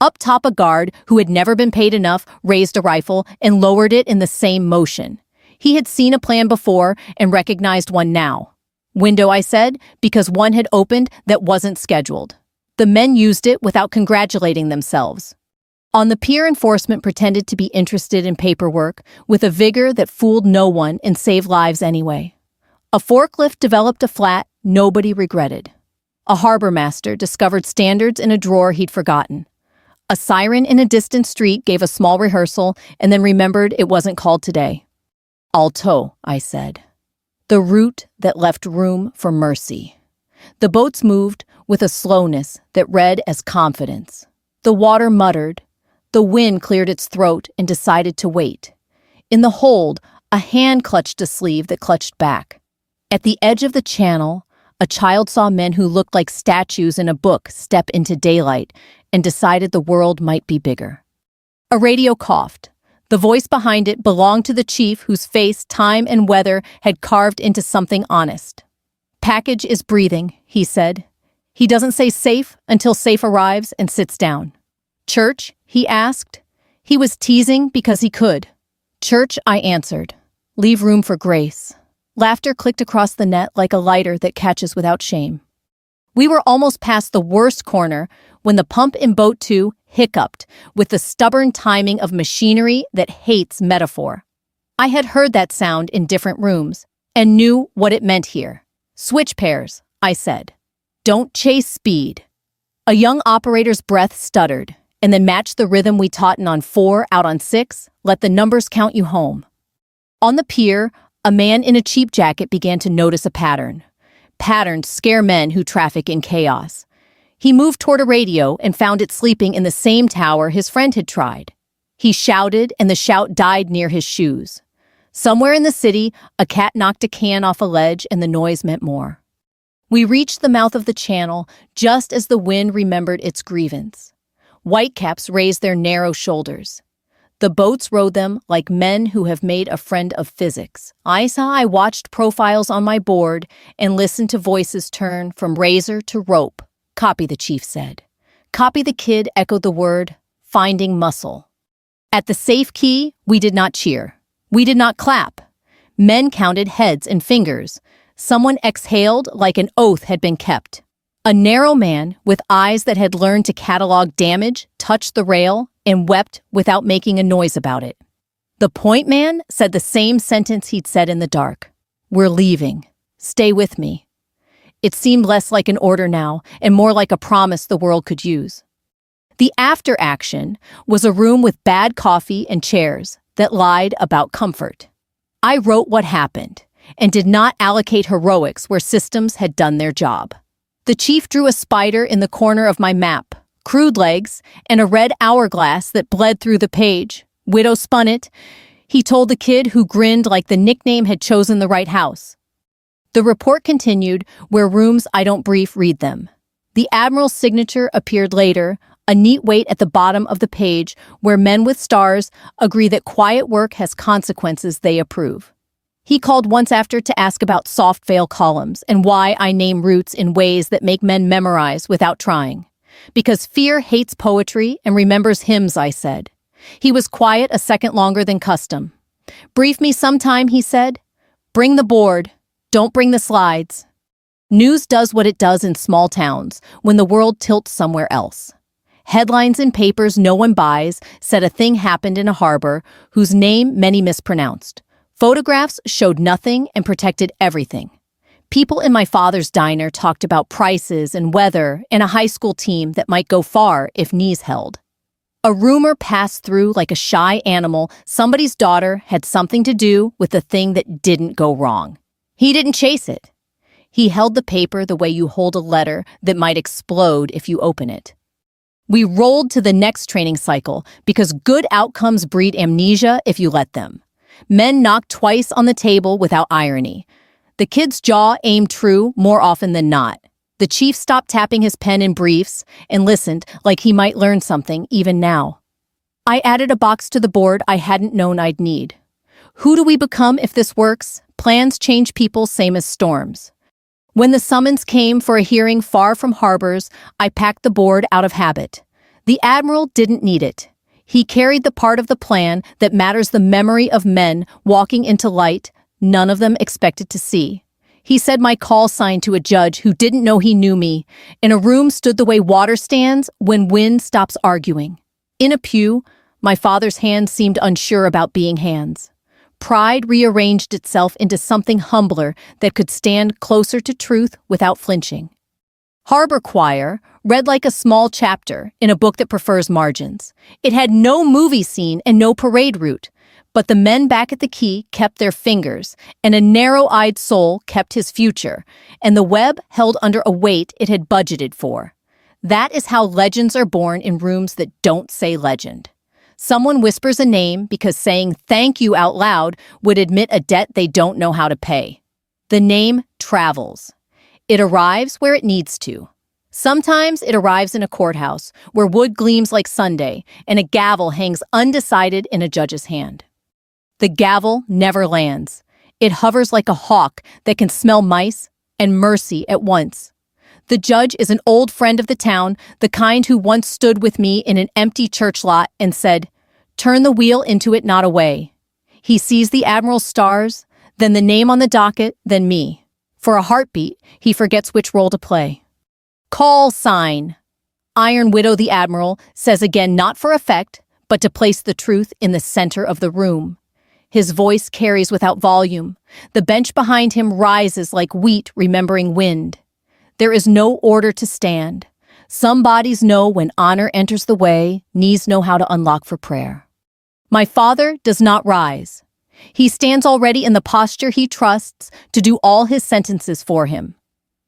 Up top, a guard, who had never been paid enough, raised a rifle and lowered it in the same motion. He had seen a plan before and recognized one now. Window, I said, because one had opened that wasn't scheduled. The men used it without congratulating themselves. On the pier, enforcement pretended to be interested in paperwork with a vigor that fooled no one and saved lives anyway. A forklift developed a flat nobody regretted. A harbor master discovered standards in a drawer he'd forgotten. A siren in a distant street gave a small rehearsal and then remembered it wasn't called today. Alto, I said. The route that left room for mercy. The boats moved with a slowness that read as confidence. The water muttered. The wind cleared its throat and decided to wait. In the hold, a hand clutched a sleeve that clutched back. At the edge of the channel, a child saw men who looked like statues in a book step into daylight and decided the world might be bigger. A radio coughed. The voice behind it belonged to the chief whose face time and weather had carved into something honest. Package is breathing, he said. He doesn't say safe until safe arrives and sits down. Church, he asked. He was teasing because he could. Church, I answered. Leave room for grace. Laughter clicked across the net like a lighter that catches without shame. We were almost past the worst corner when the pump in Boat 2 hiccuped with the stubborn timing of machinery that hates metaphor. I had heard that sound in different rooms and knew what it meant here. Switch pairs, I said. Don't chase speed. A young operator's breath stuttered and then matched the rhythm we taught in on 4 out on 6. Let the numbers count you home. On the pier, a man in a cheap jacket began to notice a pattern. Patterns scare men who traffic in chaos. He moved toward a radio and found it sleeping in the same tower his friend had tried. He shouted, and the shout died near his shoes. Somewhere in the city, a cat knocked a can off a ledge, and the noise meant more. We reached the mouth of the channel just as the wind remembered its grievance. Whitecaps raised their narrow shoulders. The boats rode them like men who have made a friend of physics. I watched profiles on my board and listened to voices turn from razor to rope. Copy, the chief said. Copy, the kid echoed the word, finding muscle. At the safe key, we did not cheer. We did not clap. Men counted heads and fingers. Someone exhaled like an oath had been kept. A narrow man, with eyes that had learned to catalog damage, touched the rail and wept without making a noise about it. The point man said the same sentence he'd said in the dark. "We're leaving. Stay with me." It seemed less like an order now and more like a promise the world could use. The after action was a room with bad coffee and chairs that lied about comfort. I wrote what happened and did not allocate heroics where systems had done their job. The chief drew a spider in the corner of my map, crude legs, and a red hourglass that bled through the page. Widow spun it. He told the kid, who grinned like the nickname had chosen the right house. The report continued, where rooms I don't brief read them. The Admiral's signature appeared later, a neat weight at the bottom of the page where men with stars agree that quiet work has consequences they approve. He called once after to ask about soft veil columns and why I name roots in ways that make men memorize without trying. Because fear hates poetry and remembers hymns, I said. He was quiet a second longer than custom. "Brief me sometime," he said. "Bring the board. Don't bring the slides." News does what it does in small towns when the world tilts somewhere else. Headlines in papers no one buys said a thing happened in a harbor whose name many mispronounced. Photographs showed nothing and protected everything. People in my father's diner talked about prices and weather and a high school team that might go far if knees held. A rumor passed through like a shy animal somebody's daughter had something to do with the thing that didn't go wrong. He didn't chase it. He held the paper the way you hold a letter that might explode if you open it. We rolled to the next training cycle because good outcomes breed amnesia if you let them. Men knocked twice on the table without irony. The kid's jaw aimed true more often than not. The chief stopped tapping his pen in briefs and listened like he might learn something even now. I added a box to the board I hadn't known I'd need. Who do we become if this works? Plans change people, same as storms. When the summons came for a hearing far from harbors, I packed the board out of habit. The Admiral didn't need it. He carried the part of the plan that matters, the memory of men walking into light none of them expected to see. He said my call sign to a judge who didn't know he knew me. In a room stood the way water stands when wind stops arguing. In a pew, my father's hands seemed unsure about being hands. Pride rearranged itself into something humbler that could stand closer to truth without flinching. Harbor Choir read like a small chapter in a book that prefers margins. It had no movie scene and no parade route, but the men back at the key kept their fingers, and a narrow-eyed soul kept his future, and the web held under a weight it had budgeted for. That is how legends are born in rooms that don't say legend. Someone whispers a name because saying thank you out loud would admit a debt they don't know how to pay. The name travels. It arrives where it needs to. Sometimes it arrives in a courthouse where wood gleams like Sunday and a gavel hangs undecided in a judge's hand. The gavel never lands. It hovers like a hawk that can smell mice and mercy at once. The judge is an old friend of the town, the kind who once stood with me in an empty church lot and said, "Turn the wheel into it, not away." He sees the Admiral's stars, then the name on the docket, then me. For a heartbeat, he forgets which role to play. Call sign. Iron Widow the Admiral says again, not for effect, but to place the truth in the center of the room. His voice carries without volume. The bench behind him rises like wheat remembering wind. There is no order to stand. Some bodies know when honor enters the way, knees know how to unlock for prayer. My father does not rise. He stands already in the posture he trusts to do all his sentences for him.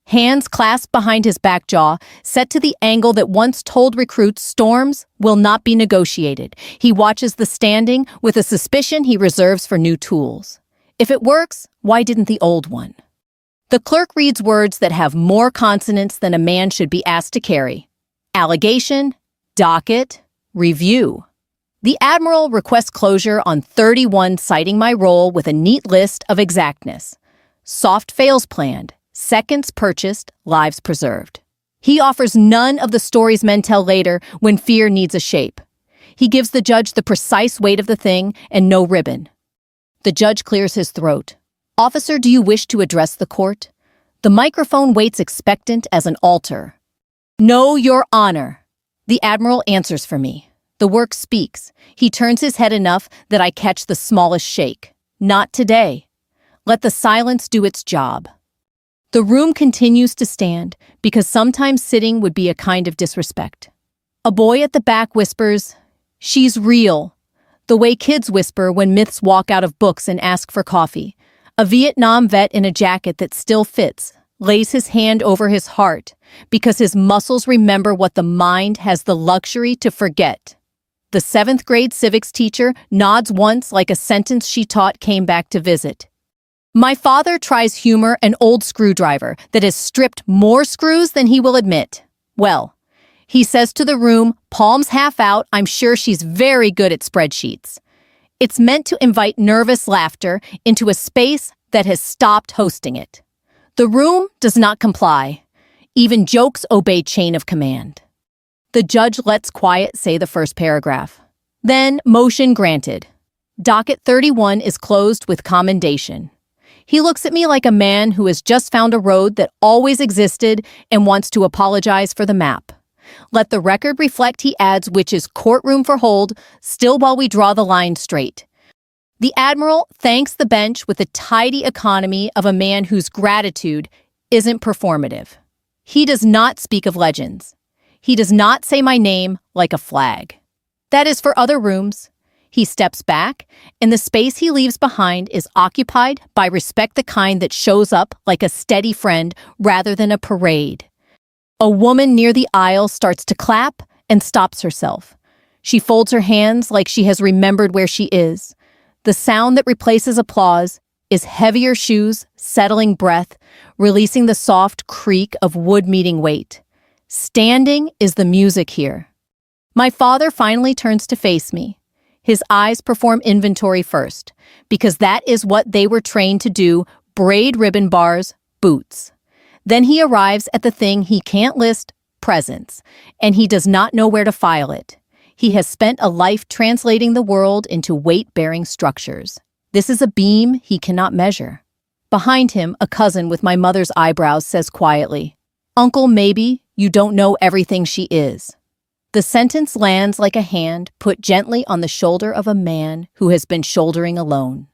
Hands clasped behind his back jaw, set to the angle that once told recruits storms will not be negotiated. He watches the standing with a suspicion he reserves for new tools. If it works, why didn't the old one? The clerk reads words that have more consonants than a man should be asked to carry. Allegation, docket, review. The Admiral requests closure on 31, citing my role with a neat list of exactness. Soft fails planned, seconds purchased, lives preserved. He offers none of the stories men tell later when fear needs a shape. He gives the judge the precise weight of the thing and no ribbon. The judge clears his throat. Officer, do you wish to address the court? The microphone waits expectant as an altar. No, Your Honor. The Admiral answers for me. The work speaks. He turns his head enough that I catch the smallest shake. Not today. Let the silence do its job. The room continues to stand because sometimes sitting would be a kind of disrespect. A boy at the back whispers, "She's real," the way kids whisper when myths walk out of books and ask for coffee. A Vietnam vet in a jacket that still fits lays his hand over his heart because his muscles remember what the mind has the luxury to forget. The 7th grade civics teacher nods once like a sentence she taught came back to visit. My father tries humor an old screwdriver that has stripped more screws than he will admit. Well, he says to the room, palms half out, I'm sure she's very good at spreadsheets. It's meant to invite nervous laughter into a space that has stopped hosting it. The room does not comply. Even jokes obey chain of command. The judge lets quiet say the first paragraph. Then, motion granted. Docket 31 is closed with commendation. He looks at me like a man who has just found a road that always existed and wants to apologize for the map. Let the record reflect, he adds, which is courtroom for hold, still while we draw the line straight. The Admiral thanks the bench with the tidy economy of a man whose gratitude isn't performative. He does not speak of legends. He does not say my name like a flag. That is for other rooms. He steps back, and the space he leaves behind is occupied by respect, the kind that shows up like a steady friend rather than a parade. A woman near the aisle starts to clap and stops herself. She folds her hands like she has remembered where she is. The sound that replaces applause is heavier shoes, settling breath, releasing the soft creak of wood meeting weight. Standing is the music here. My father finally turns to face me. His eyes perform inventory first, because that is what they were trained to do, braid ribbon bars, boots. Then he arrives at the thing he can't list, presence, and he does not know where to file it. He has spent a life translating the world into weight-bearing structures. This is a beam he cannot measure. Behind him, a cousin with my mother's eyebrows says quietly, "Uncle, maybe you don't know everything she is." The sentence lands like a hand put gently on the shoulder of a man who has been shouldering alone.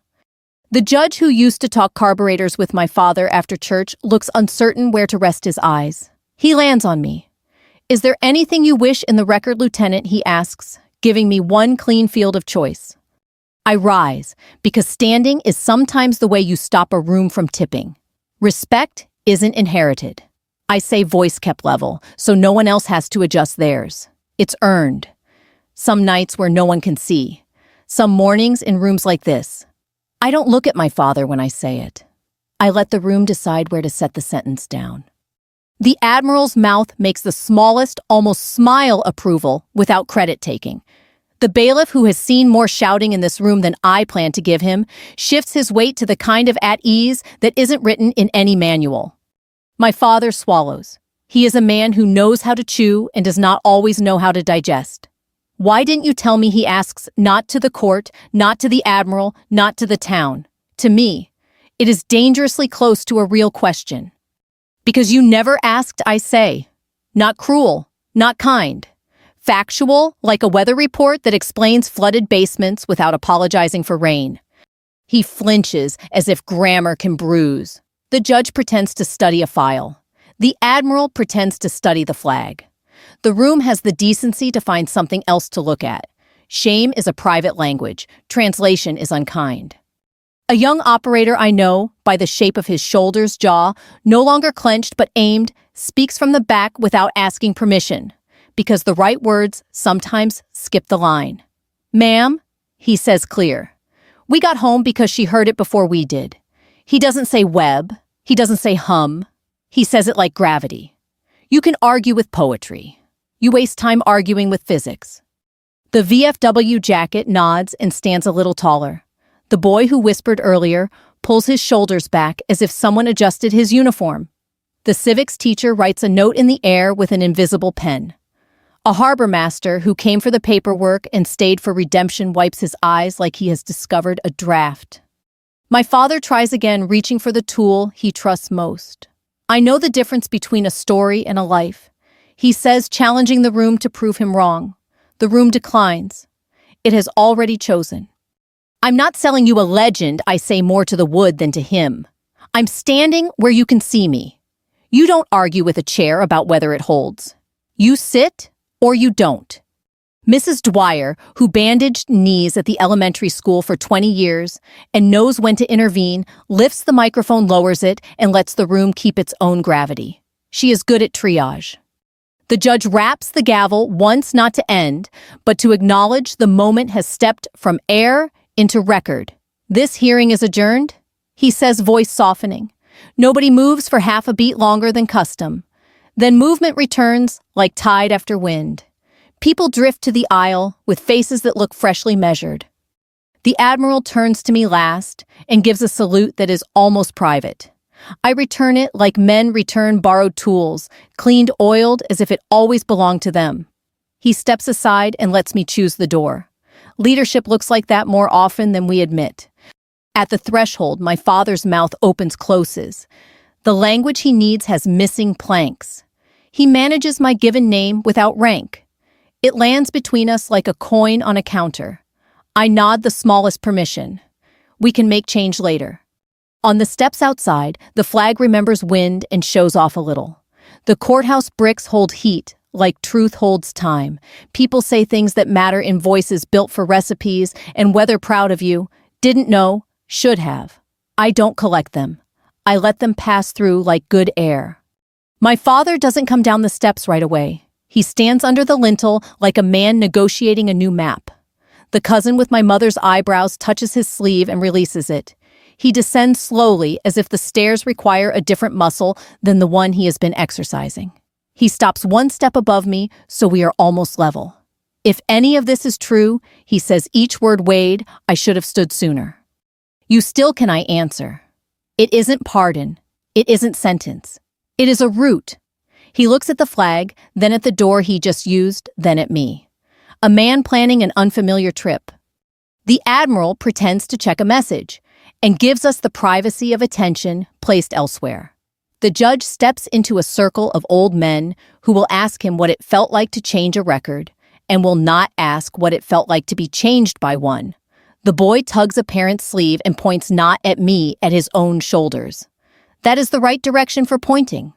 The judge who used to talk carburetors with my father after church looks uncertain where to rest his eyes. He lands on me. "Is there anything you wish in the record, Lieutenant?" he asks, giving me one clean field of choice. I rise, because standing is sometimes the way you stop a room from tipping. Respect isn't inherited. I say, voice kept level, so no one else has to adjust theirs. It's earned. Some nights where no one can see. Some mornings in rooms like this. I don't look at my father when I say it. I let the room decide where to set the sentence down. The Admiral's mouth makes the smallest, almost smile approval without credit taking. The bailiff, who has seen more shouting in this room than I plan to give him, shifts his weight to the kind of at ease that isn't written in any manual. My father swallows. He is a man who knows how to chew and does not always know how to digest. "Why didn't you tell me?" he asks, not to the court, not to the Admiral, not to the town. To me, it is dangerously close to a real question. "Because you never asked," I say. Not cruel, not kind. Factual, like a weather report that explains flooded basements without apologizing for rain. He flinches as if grammar can bruise. The judge pretends to study a file. The Admiral pretends to study the flag. The room has the decency to find something else to look at. Shame is a private language. Translation is unkind. A young operator I know, by the shape of his shoulders, jaw, no longer clenched but aimed, speaks from the back without asking permission, because the right words sometimes skip the line. "Ma'am," he says clear. "We got home because she heard it before we did." He doesn't say web. He doesn't say hum. He says it like gravity. You can argue with poetry. You waste time arguing with physics. The VFW jacket nods and stands a little taller. The boy who whispered earlier pulls his shoulders back as if someone adjusted his uniform. The civics teacher writes a note in the air with an invisible pen. A harbor master who came for the paperwork and stayed for redemption wipes his eyes like he has discovered a draft. My father tries again, reaching for the tool he trusts most. I know the difference between a story and a life. He says, challenging the room to prove him wrong. The room declines. It has already chosen. I'm not selling you a legend, I say more to the wood than to him. I'm standing where you can see me. You don't argue with a chair about whether it holds. You sit or you don't. Mrs. Dwyer, who bandaged knees at the elementary school for 20 years and knows when to intervene, lifts the microphone, lowers it, and lets the room keep its own gravity. She is good at triage. The judge raps the gavel once, not to end, but to acknowledge the moment has stepped from air into record. This hearing is adjourned, he says, voice softening. Nobody moves for half a beat longer than custom. Then movement returns like tide after wind. People drift to the aisle with faces that look freshly measured. The Admiral turns to me last and gives a salute that is almost private. I return it like men return borrowed tools, cleaned, oiled, as if it always belonged to them. He steps aside and lets me choose the door. Leadership looks like that more often than we admit. At the threshold, my father's mouth opens, closes. The language he needs has missing planks. He manages my given name without rank. It lands between us like a coin on a counter. I nod the smallest permission. We can make change later. On the steps outside, the flag remembers wind and shows off a little. The courthouse bricks hold heat, like truth holds time. People say things that matter in voices built for recipes, and whether proud of you, didn't know, should have. I don't collect them. I let them pass through like good air. My father doesn't come down the steps right away. He stands under the lintel like a man negotiating a new map. The cousin with my mother's eyebrows touches his sleeve and releases it. He descends slowly, as if the stairs require a different muscle than the one he has been exercising. He stops one step above me, so we are almost level. If any of this is true, he says, each word weighed, I should have stood sooner. You still can, I answer. It isn't pardon. It isn't sentence. It is a route. He looks at the flag, then at the door he just used, then at me. A man planning an unfamiliar trip. The Admiral pretends to check a message and gives us the privacy of attention placed elsewhere. The judge steps into a circle of old men who will ask him what it felt like to change a record and will not ask what it felt like to be changed by one. The boy tugs a parent's sleeve and points not at me, at his own shoulders. That is the right direction for pointing.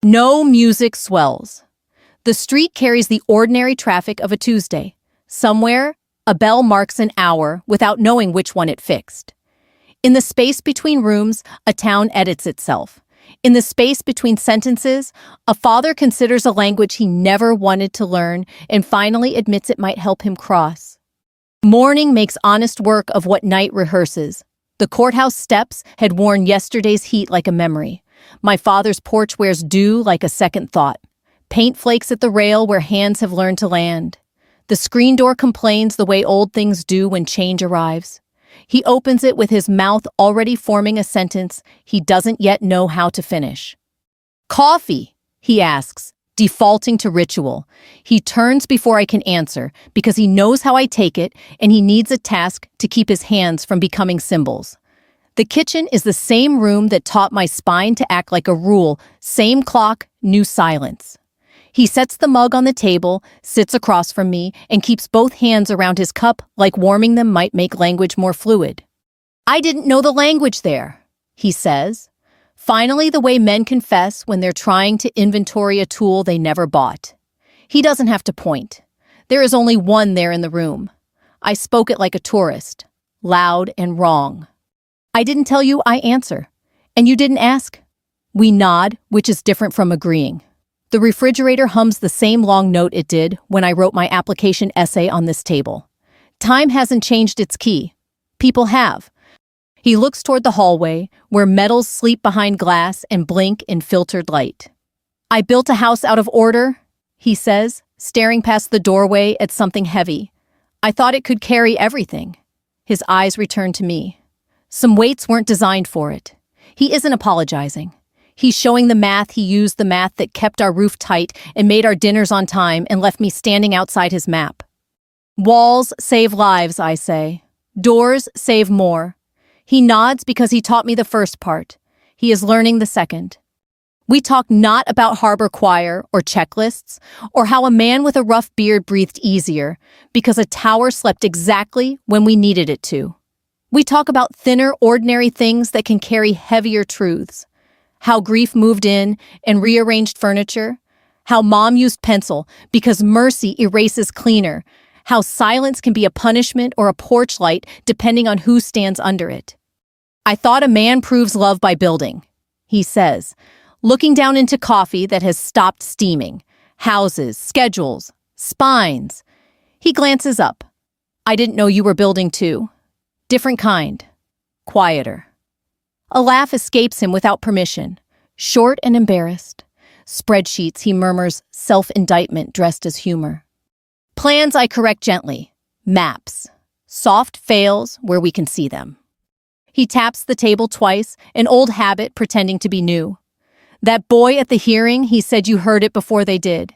No music swells. The street carries the ordinary traffic of a Tuesday. Somewhere, a bell marks an hour without knowing which one it fixed. In the space between rooms, a town edits itself. In the space between sentences, a father considers a language he never wanted to learn and finally admits it might help him cross. Morning makes honest work of what night rehearses. The courthouse steps had worn yesterday's heat like a memory. My father's porch wears dew like a second thought. Paint flakes at the rail where hands have learned to land. The screen door complains the way old things do when change arrives. He opens it with his mouth already forming a sentence he doesn't yet know how to finish. Coffee, he asks, defaulting to ritual. He turns before I can answer because he knows how I take it and he needs a task to keep his hands from becoming symbols. The kitchen is the same room that taught my spine to act like a rule. Same clock, new silence. He sets the mug on the table, sits across from me, and keeps both hands around his cup like warming them might make language more fluid. I didn't know the language there, he says. Finally, the way men confess when they're trying to inventory a tool they never bought. He doesn't have to point. There is only one there in the room. I spoke it like a tourist, loud and wrong. I didn't tell you, I answer. And you didn't ask? We nod, which is different from agreeing. The refrigerator hums the same long note it did when I wrote my application essay on this table. Time hasn't changed its key. People have. He looks toward the hallway, where metals sleep behind glass and blink in filtered light. I built a house out of order, he says, staring past the doorway at something heavy. I thought it could carry everything. His eyes return to me. Some weights weren't designed for it. He isn't apologizing. He's showing the math he used, the math that kept our roof tight and made our dinners on time and left me standing outside his map. Walls save lives, I say. Doors save more. He nods because he taught me the first part. He is learning the second. We talk not about harbor choir or checklists, or how a man with a rough beard breathed easier because a tower slept exactly when we needed it to. We talk about thinner, ordinary things that can carry heavier truths. How grief moved in and rearranged furniture. How mom used pencil because mercy erases cleaner. How silence can be a punishment or a porch light depending on who stands under it. I thought a man proves love by building, he says, looking down into coffee that has stopped steaming, houses, schedules, spines. He glances up. I didn't know you were building too. Different kind. Quieter. A laugh escapes him without permission. Short and embarrassed. Spreadsheets, he murmurs, self-indictment dressed as humor. Plans I correct gently. Maps. Soft fails where we can see them. He taps the table twice, an old habit pretending to be new. That boy at the hearing, he said you heard it before they did.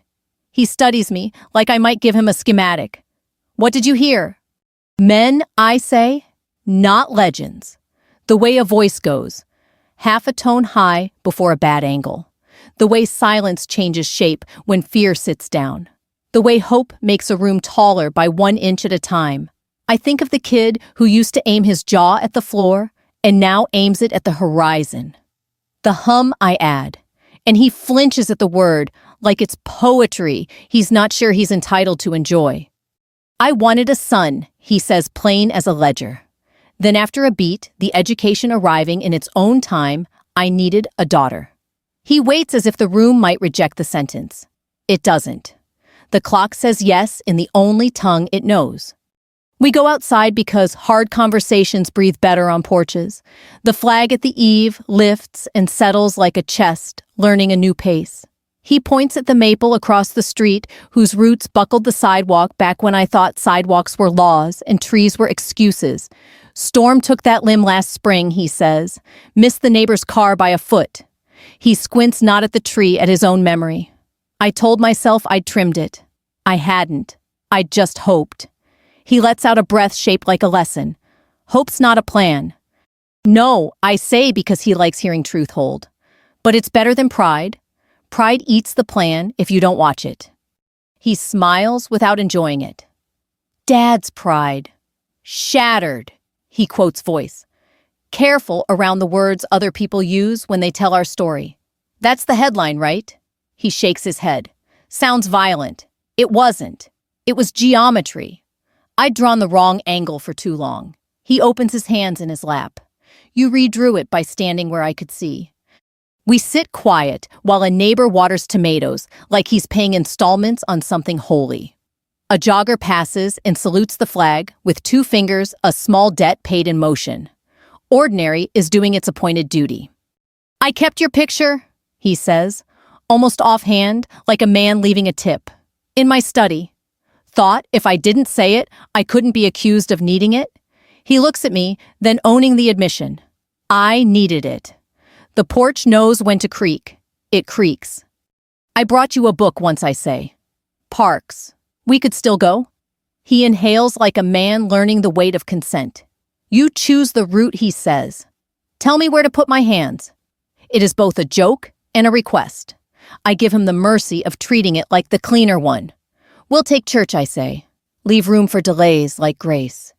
He studies me like I might give him a schematic. What did you hear? Men, I say, not legends. The way a voice goes, half a tone high before a bad angle. The way silence changes shape when fear sits down. The way hope makes a room taller by 1 inch at a time. I think of the kid who used to aim his jaw at the floor and now aims it at the horizon. The hum I add, and he flinches at the word like it's poetry he's not sure he's entitled to enjoy. I wanted a son, he says plain as a ledger. Then after a beat, the education arriving in its own time, I needed a daughter. He waits as if the room might reject the sentence. It doesn't. The clock says yes in the only tongue it knows. We go outside because hard conversations breathe better on porches. The flag at the eave lifts and settles like a chest, learning a new pace. He points at the maple across the street, whose roots buckled the sidewalk back when I thought sidewalks were laws and trees were excuses. Storm took that limb last spring, he says. Missed the neighbor's car by a foot. He squints not at the tree, at his own memory. I told myself I'd trimmed it. I hadn't. I'd just hoped. He lets out a breath shaped like a lesson. Hope's not a plan. No, I say because he likes hearing truth hold. But it's better than pride. Pride eats the plan if you don't watch it. He smiles without enjoying it. Dad's pride. Shattered, he quotes voice. Careful around the words other people use when they tell our story. That's the headline, right? He shakes his head. Sounds violent. It wasn't. It was geometry. I'd drawn the wrong angle for too long. He opens his hands in his lap. You redrew it by standing where I could see. We sit quiet while a neighbor waters tomatoes like he's paying installments on something holy. A jogger passes and salutes the flag with 2 fingers, a small debt paid in motion. Ordinary is doing its appointed duty. I kept your picture, he says, almost offhand, like a man leaving a tip. In my study. Thought if I didn't say it, I couldn't be accused of needing it. He looks at me, then owning the admission. I needed it. The porch knows when to creak. It creaks. I brought you a book once, I say. Parks. We could still go? He inhales like a man learning the weight of consent. You choose the route, he says. Tell me where to put my hands. It is both a joke and a request. I give him the mercy of treating it like the cleaner one. We'll take church, I say. Leave room for delays like grace.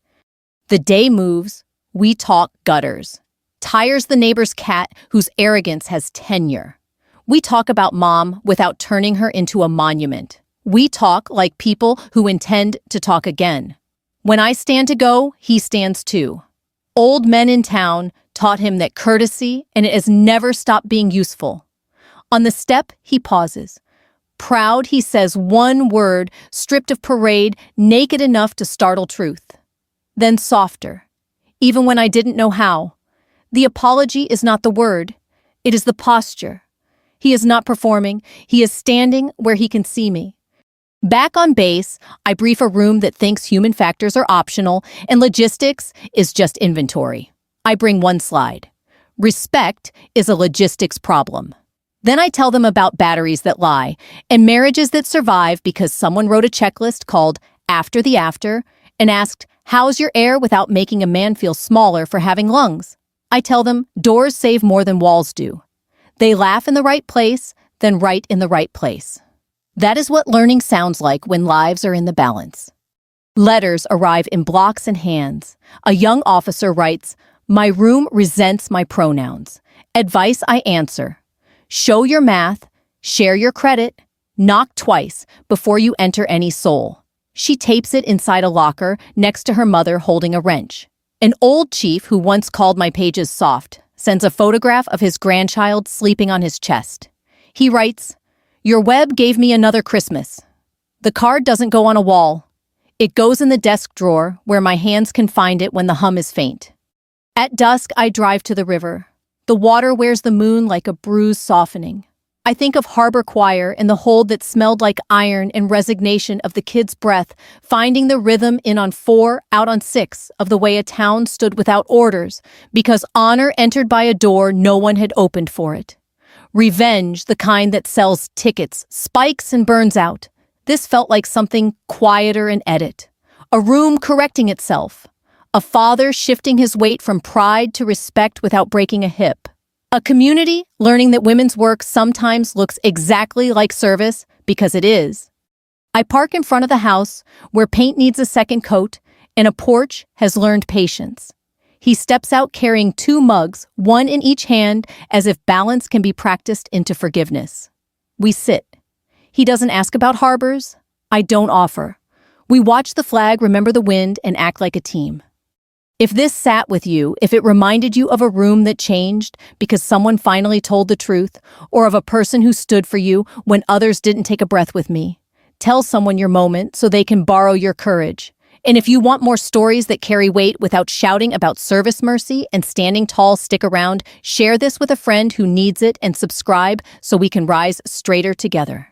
The day moves. We talk gutters. Tires the neighbor's cat whose arrogance has tenure. We talk about mom without turning her into a monument. We talk like people who intend to talk again. When I stand to go, he stands too. Old men in town taught him that courtesy, and it has never stopped being useful. On the step, he pauses. Proud, he says one word, stripped of parade, naked enough to startle truth. Then softer, even when I didn't know how. The apology is not the word, it is the posture. He is not performing, he is standing where he can see me. Back on base, I brief a room that thinks human factors are optional and logistics is just inventory. I bring 1 slide. Respect is a logistics problem. Then I tell them about batteries that lie and marriages that survive because someone wrote a checklist called After the After and asked, House your air without making a man feel smaller for having lungs. I tell them, doors save more than walls do. They laugh in the right place, then write in the right place. That is what learning sounds like when lives are in the balance. Letters arrive in blocks and hands. A young officer writes, "My room resents my pronouns. Advice I answer. Show your math, share your credit, knock twice before you enter any soul." She tapes it inside a locker next to her mother holding a wrench. An old chief who once called my pages soft sends a photograph of his grandchild sleeping on his chest. He writes, "Your web gave me another Christmas." The card doesn't go on a wall. It goes in the desk drawer where my hands can find it when the hum is faint. At dusk, I drive to the river. The water wears the moon like a bruise softening. I think of harbor choir and the hold that smelled like iron and resignation of the kid's breath, finding the rhythm in on 4 out on 6 of the way a town stood without orders because honor entered by a door no one had opened for it. Revenge, the kind that sells tickets, spikes and burns out. This felt like something quieter and edit. A room correcting itself. A father shifting his weight from pride to respect without breaking a hip. A community learning that women's work sometimes looks exactly like service because it is. I park in front of the house where paint needs a second coat and a porch has learned patience. He steps out carrying 2 mugs, one in each hand, as if balance can be practiced into forgiveness. We sit. He doesn't ask about harbors. I don't offer. We watch the flag, remember the wind, and act like a team. If this sat with you, if it reminded you of a room that changed because someone finally told the truth, or of a person who stood for you when others didn't take a breath with me, tell someone your moment so they can borrow your courage. And if you want more stories that carry weight without shouting about service mercy and standing tall, stick around, share this with a friend who needs it and subscribe so we can rise straighter together.